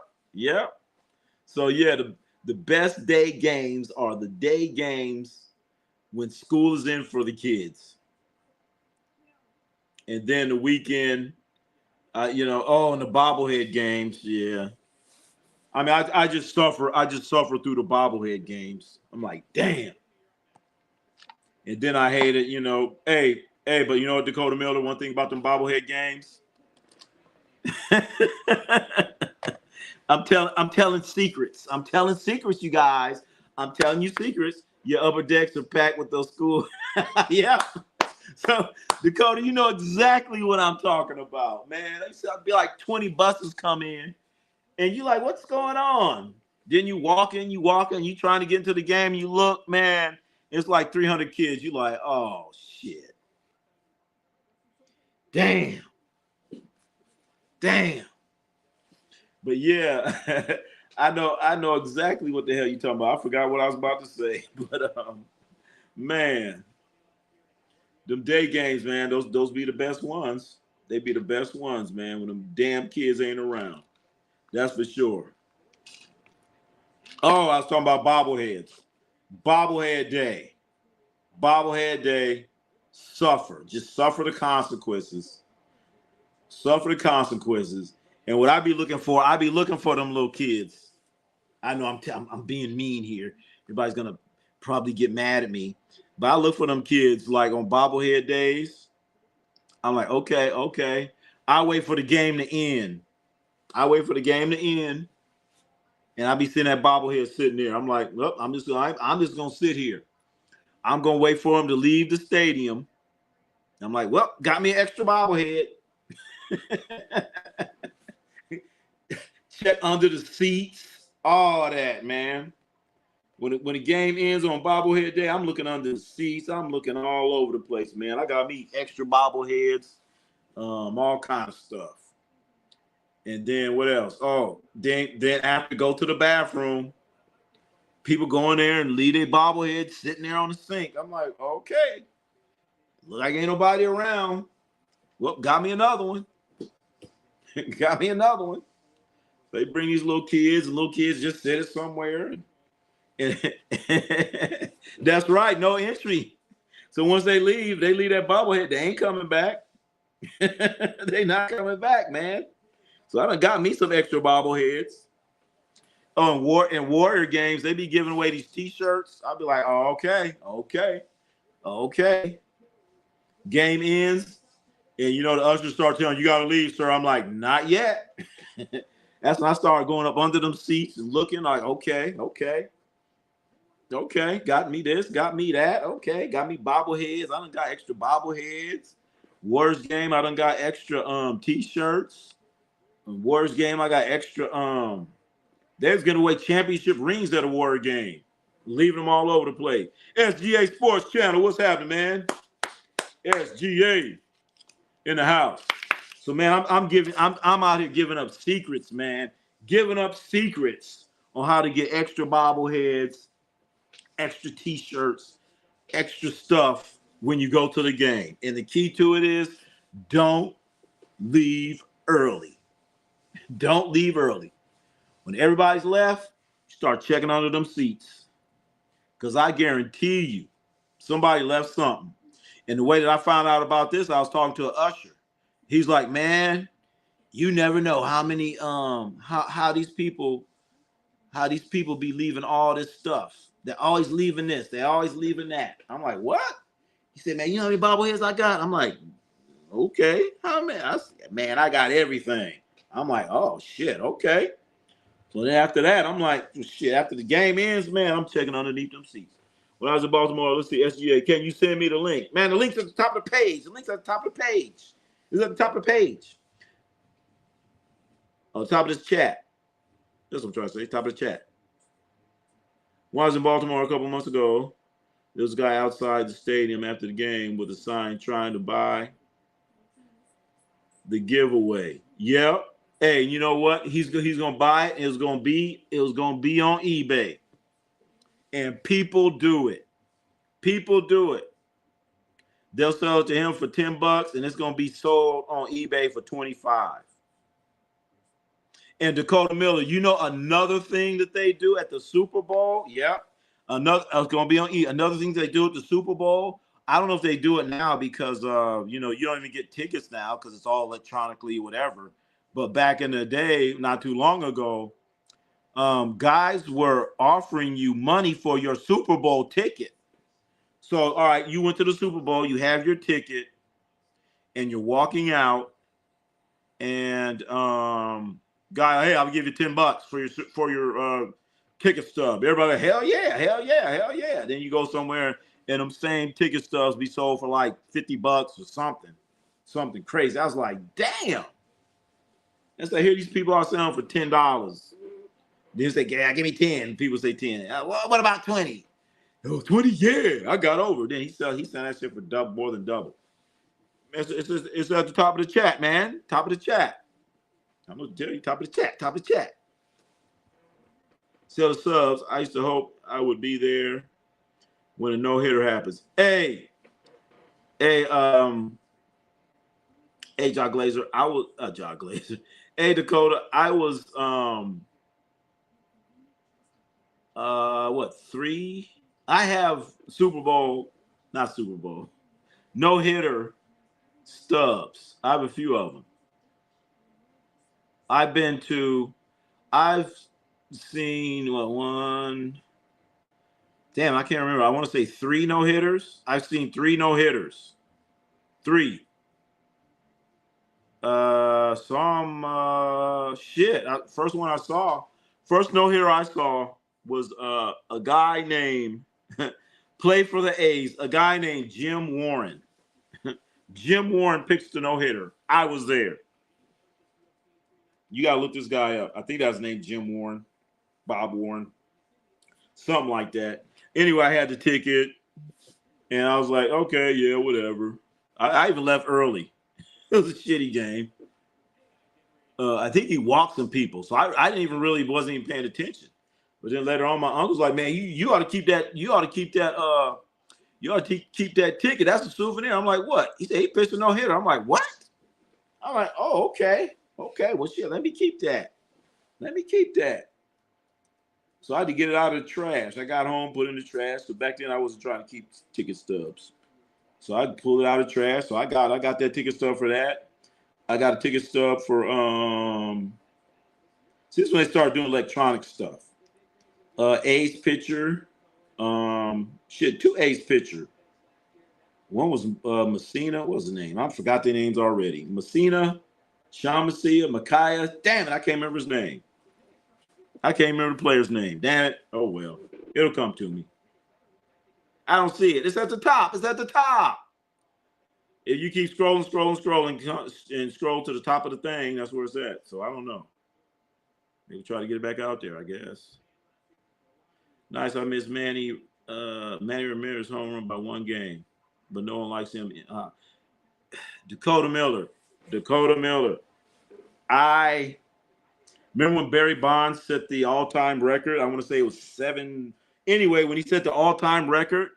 So yeah, the best day games are the day games when school is in for the kids. And then the weekend, and the bobblehead games, yeah. I mean, I just suffer through the bobblehead games. I'm like, damn. And then I hate it, but you know what, Dakota Miller, one thing about them bobblehead games? I'm telling secrets. I'm telling secrets, you guys. I'm telling you secrets. Your upper decks are packed with those school. Yeah. So, Dakota, you know exactly what I'm talking about, man. It'd be like 20 buses come in, and you're like, what's going on? Then you walk in, you trying to get into the game, and you look, man, it's like 300 kids. You like, oh, shit. Damn. But yeah, I know exactly what the hell you're talking about. I forgot what I was about to say, but man, them day games, man, those be the best ones. They be the best ones, man, when them damn kids ain't around. That's for sure. Oh, I was talking about bobbleheads. Bobblehead day. Just suffer the consequences. And what I be looking for them little kids. I know I'm being mean here. Everybody's gonna probably get mad at me, but I look for them kids like on bobblehead days. I'm like, okay. I wait for the game to end. And I be seeing that bobblehead sitting there. I'm like, well, I'm just gonna sit here. I'm gonna wait for him to leave the stadium. I'm like, well, got me an extra bobblehead. Check under the seats, all that, man. When the game ends on bobblehead day, I'm looking under the seats. I'm looking all over the place, man. I got me extra bobbleheads, all kind of stuff. And then what else? Oh, then after go to the bathroom, people go in there and leave their bobblehead sitting there on the sink. I'm like, okay, look like ain't nobody around. Well, got me another one. Got me another one. They bring these little kids, and little kids just sit it somewhere. And that's right, no entry. So once they leave that bobblehead. They ain't coming back. They not coming back, man. So I done got me some extra bobbleheads. Oh, in Warrior games, they be giving away these T-shirts. I'll be like, oh, okay. Game ends, and you know the ushers start telling you got to leave, sir. I'm like, not yet. That's when I started going up under them seats and looking like, okay. Got me this, got me that. Okay, got me bobbleheads. I done got extra bobbleheads. Warriors game, I done got extra T-shirts. Warriors game, I got extra They're giving away championship rings at a Warrior game, leaving them all over the place. SGA Sports Channel, what's happening, man? SGA in the house. So man, I'm out here giving up secrets, man. Giving up secrets on how to get extra bobbleheads, extra T-shirts, extra stuff when you go to the game. And the key to it is don't leave early. Don't leave early. When everybody's left, start checking under them seats. Because I guarantee you, somebody left something. And the way that I found out about this, I was talking to an usher. He's like, man, you never know how many how these people be leaving all this stuff. They're always leaving this, they're always leaving that. I'm like, what? He said, man, you know how many bobbleheads I got? I'm like, okay, how many? I said, man, I got everything. I'm like, oh shit, okay. So then after that, I'm like, shit, after the game ends, man, I'm checking underneath them seats. When I was in Baltimore, let's see, SGA, can you send me the link? Man, the link's at the top of the page. The link's at the top of the page. It's at the top of the page. On the top of this chat. That's what I'm trying to say, top of the chat. When I was in Baltimore a couple months ago, there was a guy outside the stadium after the game with a sign trying to buy the giveaway. Yep. Hey, you know what? He's gonna buy it. It was gonna be on eBay. And people do it. People do it. They'll sell it to him for $10 and it's gonna be sold on eBay for $25. And Dakota Miller, you know another thing that they do at the Super Bowl? Yeah. It's gonna be on another thing they do at the Super Bowl. I don't know if they do it now because you know, you don't even get tickets now because it's all electronically, whatever. But back in the day, not too long ago, guys were offering you money for your Super Bowl ticket. So, all right, you went to the Super Bowl, you have your ticket, and you're walking out, and guy, hey, I'll give you $10 for your ticket stub. Everybody, hell yeah. Then you go somewhere, and them same ticket stubs be sold for like $50 or something crazy. I was like, damn. And so here these people are selling for $10. Then say, yeah, give me 10. People say 10. Well, what about 20? Oh, 20, yeah, I got over. Then he sent that shit for more than double. It's at the top of the chat, man. Top of the chat. I'm gonna tell you, top of the chat. Sell the subs. I used to hope I would be there when a no-hitter happens. Hey, Jock Glazer. Jock Glazer. Hey, Dakota, I was what, 3? I have no-hitter stubs. I have a few of them. I've seen one. Damn, I can't remember. I want to say 3 no-hitters. I've seen 3 no-hitters. 3. First no-hitter I saw was a guy named play for the A's, a guy named Jim Warren. Jim Warren pitched the no-hitter. I was there. You gotta look this guy up. I think that's his name, Jim Warren, Bob Warren, something like that. Anyway, I had the ticket, and I was like, okay, yeah, whatever. I even left early. It was a shitty game. I think he walked some people, so I wasn't even paying attention. But then later on, my uncle's like, man, you ought to keep that. You ought to keep that. You ought to keep that ticket. That's a souvenir. I'm like, what? He said he pitched a no-hitter. I'm like, what? I'm like, oh, okay. Okay, well, shit, let me keep that. Let me keep that. So I had to get it out of the trash. I got home, put it in the trash. So back then I wasn't trying to keep ticket stubs. So I pulled it out of the trash. So I got that ticket stub for that. I got a ticket stub for since when they started doing electronic stuff. Ace pitcher. Two Ace pitcher. One was Messina. What was the name? I forgot their names already. Messina, Sean Messiah, Micaiah. Damn it, I can't remember his name. I can't remember the player's name. Damn it. Oh well. It'll come to me. I don't see it. It's at the top. It's at the top. If you keep scrolling, and scroll to the top of the thing, that's where it's at. So I don't know. Maybe try to get it back out there, I guess. Nice. I miss Manny Ramirez home run by one game, but no one likes him. Dakota Miller. I remember when Barry Bonds set the all-time record. I want to say it was 7. Anyway, when he set the all-time record,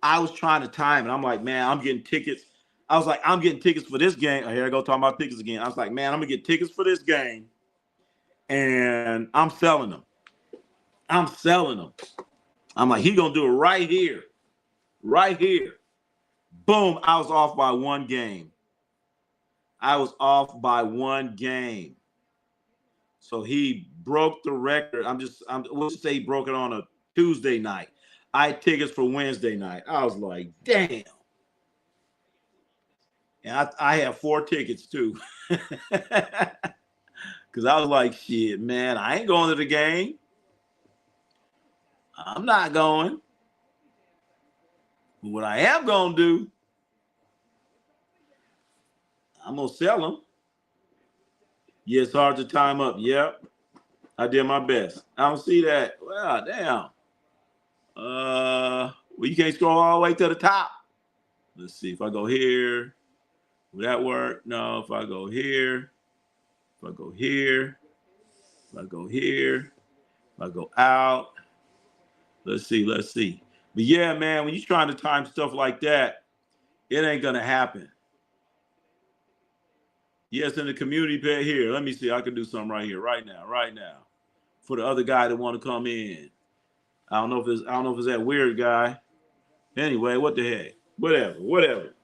I was trying to time it. I'm like, man, I'm getting tickets. I was like, I'm getting tickets for this game. Here I go talking about tickets again. I was like, man, I'm going to get tickets for this game, and I'm selling them. I'm like, he's going to do it right here. Right here. Boom, I was off by one game. So he broke the record. We'll say he broke it on a Tuesday night. I had tickets for Wednesday night. I was like, damn. And I have 4 tickets too. Because I was like, shit, man, I ain't going to the game. I'm not going. But what I am going to do, I'm going to sell them. Yeah, it's hard to time up. Yep. I did my best. I don't see that. Well, damn. Well, you can't scroll all the way to the top. Let's see. If I go here, will that work? No. If I go here, if I go out. Let's see. But yeah, man, when you're trying to time stuff like that, it ain't going to happen. Yes, in the community page here. Let me see. I can do something right here, right now. For the other guy that want to come in. I don't know if it's that weird guy. Anyway, what the heck? Whatever.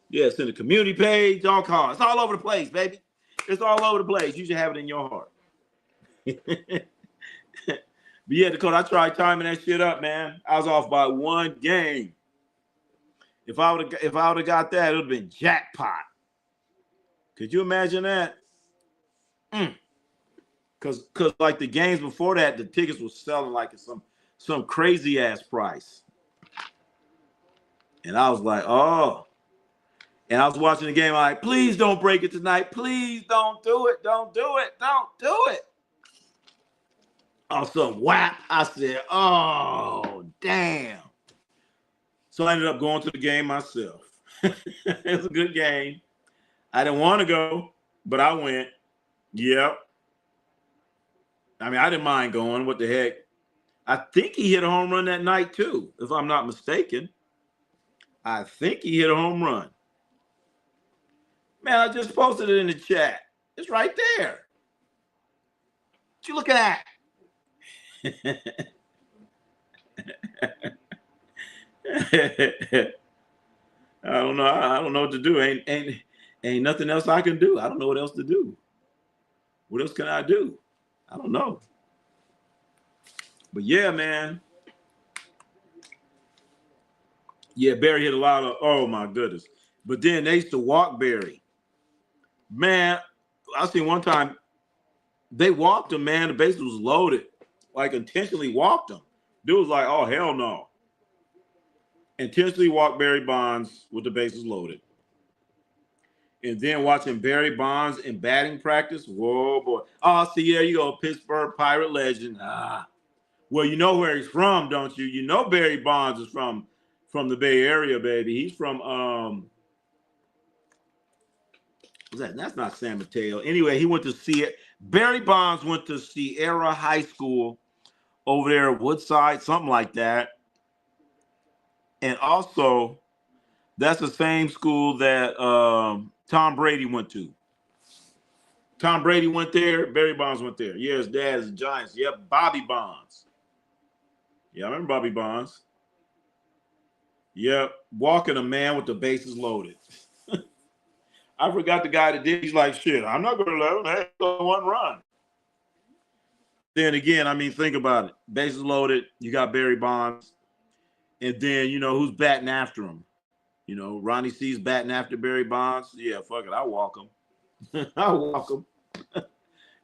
Yes, in the community page, all calls. It's all over the place, baby. It's all over the place. You should have it in your heart. But yeah, Dakota, I tried timing that shit up, man. I was off by one game. If I would have got that, it would have been jackpot. Could you imagine that? Cause like the games before that, the tickets were selling like at some crazy ass price. And I was like, oh. And I was watching the game, I'm like, please don't break it tonight. Please don't do it. Don't do it. Oh, some whap. I said, oh, damn. So I ended up going to the game myself. It was a good game. I didn't want to go, but I went. Yep. I mean, I didn't mind going. What the heck? I think he hit a home run that night, too, if I'm not mistaken. I think he hit a home run. Man, I just posted it in the chat. It's right there. What you looking at? I don't know what to do. Ain't nothing else I can do. I don't know what else to do. What else can I do? I don't know. But yeah, man. Yeah, Barry hit a lot of, oh my goodness. But then they used to walk Barry. Man, I seen one time they walked him, man. The base was loaded. Like intentionally walked him. Dude was like, oh, hell no. Intentionally walked Barry Bonds with the bases loaded. And then watching Barry Bonds in batting practice. Whoa, boy. Oh, see, there you go. Pittsburgh Pirate legend. Well, you know where he's from, don't you? You know Barry Bonds is from the Bay Area, baby. He's from, that's not San Mateo. Anyway, he went to see it. Barry Bonds went to Sierra High School over there at Woodside, something like that. And also, That's the same school that Tom Brady went to. Tom Brady went there. Barry Bonds went there. Yeah, his dad is the Giants. Yep, Bobby Bonds. Yeah, I remember Bobby Bonds. Yep, walking a man with the bases loaded. I forgot the guy that did. He's like, shit, I'm not going to let him have one run. Then again, I mean, think about it. Bases loaded. You got Barry Bonds. And then, you know, who's batting after him? You know, Ronnie C's batting after Barry Bonds. Yeah, fuck it. I'll walk him. I'll walk him.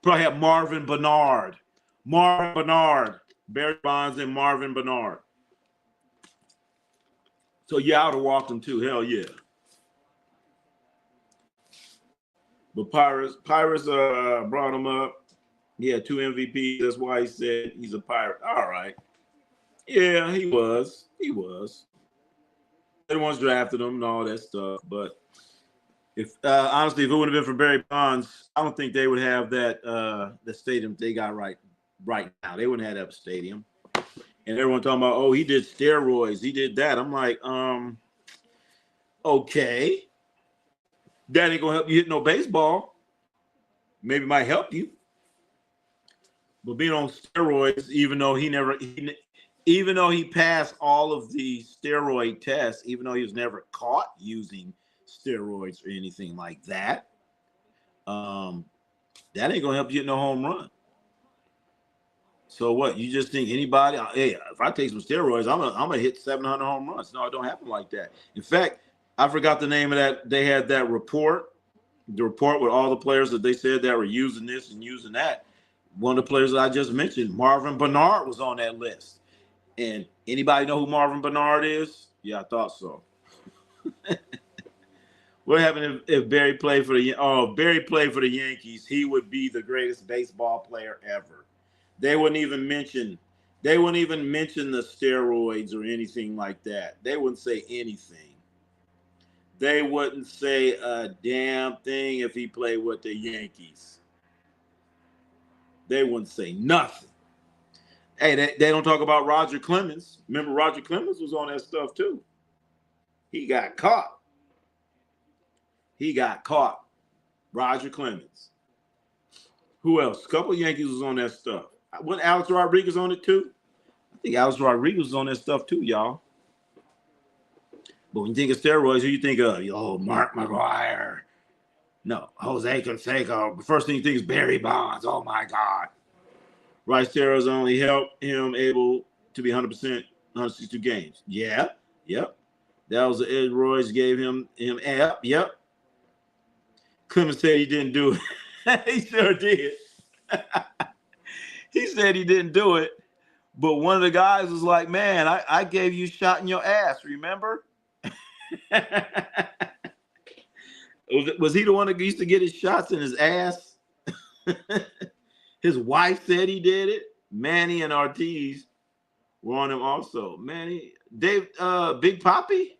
Probably have Marvin Bernard. Barry Bonds and Marvin Bernard. So, yeah, I would have walked him too. Hell yeah. But Pirates brought him up. He had 2 MVPs. That's why he said he's a Pirate. All right. Yeah, he was. Everyone's drafted him and all that stuff. But if honestly, if it would have been for Barry Bonds, I don't think they would have that the stadium they got right now. They wouldn't have that stadium. And everyone talking about, oh, he did steroids, he did that. I'm like, okay. That ain't gonna help you hit no baseball. Maybe it might help you. But being on steroids, even though he passed all of the steroid tests, even though he was never caught using steroids or anything like that, that ain't gonna help you hit no home run. So what? You just think anybody? Hey, if I take some steroids, I'm gonna hit 700 home runs. No, it don't happen like that. In fact, I forgot the name of that. They had that report, the report with all the players that they said that were using this and using that. One of the players that I just mentioned, Marvin Bernard, was on that list. And anybody know who Marvin Bernard is? Yeah, I thought so. What happened if Barry played for the Yankees? He would be the greatest baseball player ever. They wouldn't even mention the steroids or anything like that. They wouldn't say anything. They wouldn't say a damn thing if he played with the Yankees. They wouldn't say nothing. Hey, they don't talk about Roger Clemens. Remember, Roger Clemens was on that stuff too. He got caught. Roger Clemens. Who else? A couple of Yankees was on that stuff. Wasn't Alex Rodriguez on it too? I think Alex Rodriguez was on that stuff too, y'all. But when you think of steroids, who you think of? Oh, Mark McGwire. No, Jose Canseco. The first thing you think is Barry Bonds. Oh, my God. Right, steroids only helped him able to be 100%, 162 games. Yeah, yep. That was the steroids gave him yep. Clemens said he didn't do it. He sure did. He said he didn't do it. But one of the guys was like, man, I gave you a shot in your ass, remember? Was he the one that used to get his shots in his ass? His wife said he did it. Manny and Ortiz were on him also. Manny, Dave, Big Papi?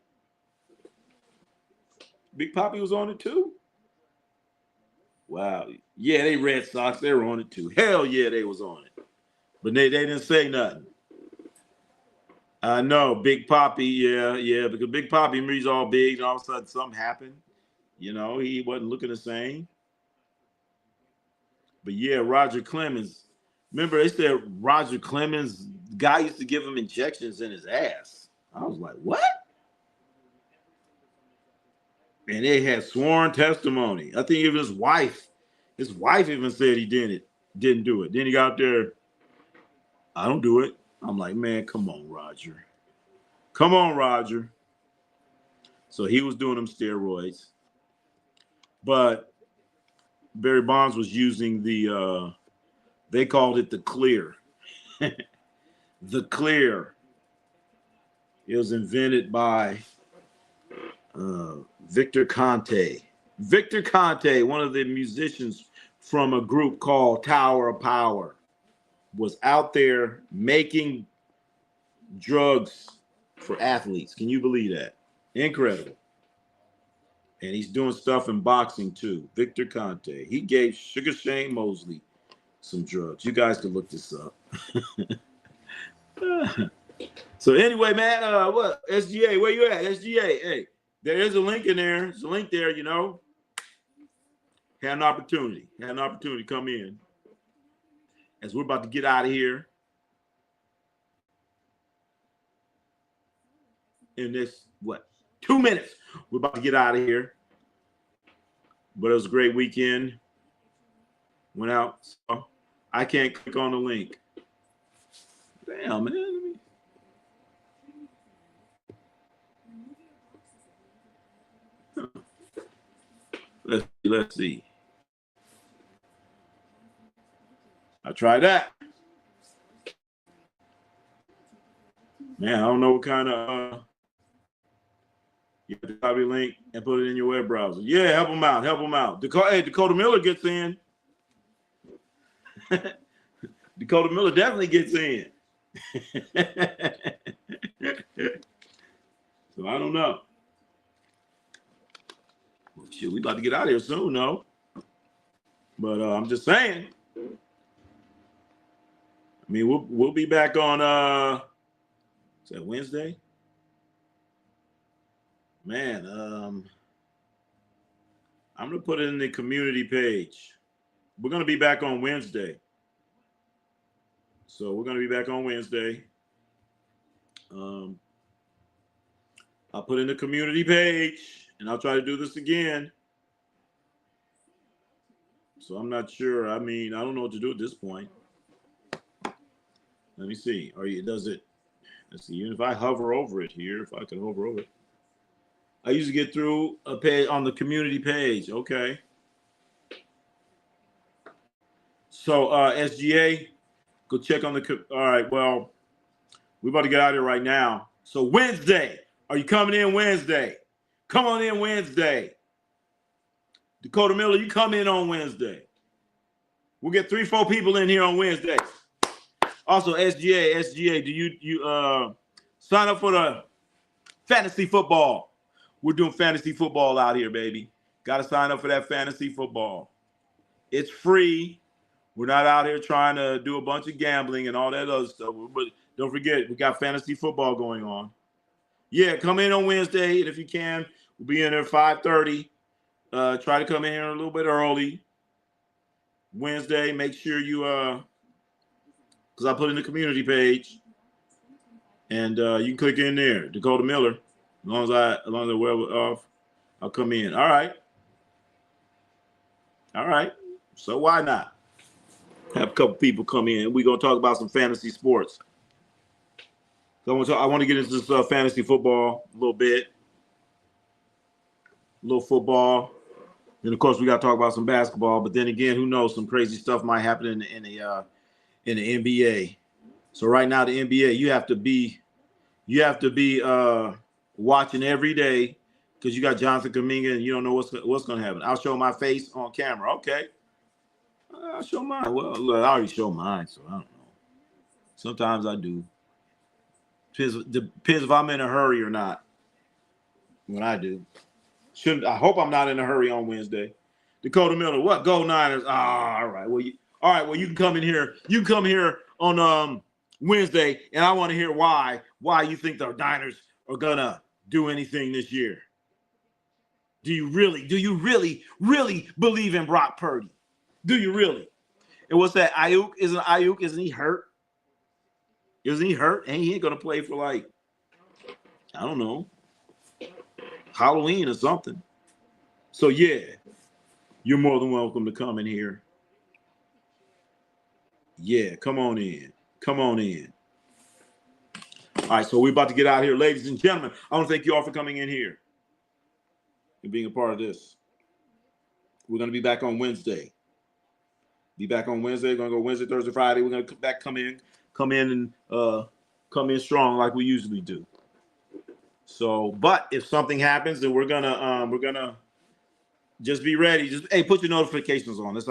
Big Papi was on it too? Wow. Yeah, they Red Sox, they were on it too. Hell yeah, they was on it. But they didn't say nothing. I know, Big Papi, yeah, because Big Papi, he's all big, and all of a sudden something happened. You know, he wasn't looking the same. But yeah, Roger Clemens. Remember, they said Roger Clemens, guy used to give him injections in his ass. I was like, what? And they had sworn testimony. I think even his wife even said he didn't do it. Then he got there, I don't do it. I'm like, man, come on, Roger. Come on, Roger. So he was doing them steroids. But Barry Bonds was using they called it the clear. The clear. It was invented by Victor Conte. Victor Conte, one of the musicians from a group called Tower of Power, was out there making drugs for athletes. Can you believe that? Incredible. And he's doing stuff in boxing too. Victor Conte. He gave Sugar Shane Mosley some drugs. You guys can look this up. So anyway, man, what SGA? Where you at? SGA, hey, There is a link in there. There's a link there, you know. Had an opportunity. Had an opportunity to come in. As we're about to get out of here in this, 2 minutes. We're about to get out of here. But it was a great weekend. Went out. So I can't click on the link. Damn, man. Let's see. I tried that. Man, I don't know what kind of you have to copy a link and put it in your web browser. Yeah, help them out. Help them out. Dakota Miller gets in. Dakota Miller definitely gets in. So I don't know. Well, shit, we about to get out of here soon, though. But I'm just saying. I mean, we'll be back on is that Wednesday? Man, I'm gonna put it in the community page. We're gonna be back on Wednesday. So we're gonna be back on Wednesday. I'll put in the community page and I'll try to do this again. So I'm not sure. I mean, I don't know what to do at this point. Let me see. Does it? Let's see. Even if I hover over it here, if I can hover over it. I usually get through a page on the community page. Okay. So SGA, go check on the. All right. Well, we're about to get out of here right now. So Wednesday, are you coming in Wednesday? Come on in Wednesday. Dakota Miller, you come in on Wednesday. We'll get 3-4 people in here on Wednesday. Also, SGA, do you sign up for the fantasy football? We're doing fantasy football out here, baby. Got to sign up for that fantasy football. It's free. We're not out here trying to do a bunch of gambling and all that other stuff. But don't forget, we got fantasy football going on. Yeah, come in on Wednesday, and if you can, we'll be in there 5:30. Try to come in here a little bit early. Wednesday, make sure you because I put in the community page, and you can click in there, Dakota Miller. As long as they're well off, I'll come in. All right. So why not have a couple people come in? We're gonna talk about some fantasy sports. So I want to get into this fantasy football a little bit, a little football. Then of course we got to talk about some basketball. But then again, who knows? Some crazy stuff might happen in the NBA. So right now the NBA, you have to be watching every day because you got Jonathan Kuminga and you don't know what's going to happen. I'll show my face on camera. Okay. I'll show mine. Well, look, I already showed mine, so I don't know. Sometimes I do. Depends if I'm in a hurry or not. When I do. I hope I'm not in a hurry on Wednesday. Dakota Miller, what? Go Niners. All right. Well, you can come in here. You can come here on Wednesday, and I want to hear why you think the Niners are gonna do anything this year. Do you really believe in Brock Purdy? Do you really? And what's that? Ayuk? Isn't he hurt? Isn't he hurt? And he ain't gonna play for I don't know, Halloween or something. So yeah, you're more than welcome to come in here. Yeah, come on in. Come on in. All right, so we're about to get out of here, ladies and gentlemen. I want to thank you all for coming in here and being a part of this. We're going to be back on Wednesday. We're going to go Wednesday, Thursday, Friday. We're going to come in strong like we usually do. So, but if something happens, then we're gonna just be ready. Just put your notifications on. That's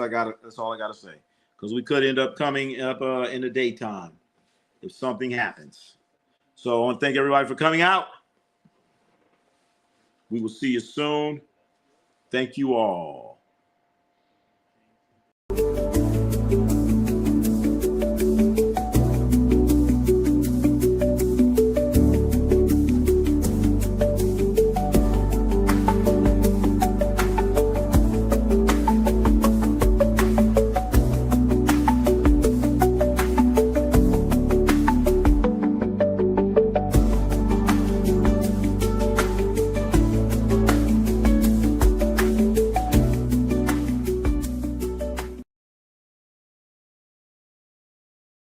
all I gotta say. Because we could end up coming up in the daytime if something happens. So I want to thank everybody for coming out. We will see you soon. Thank you all.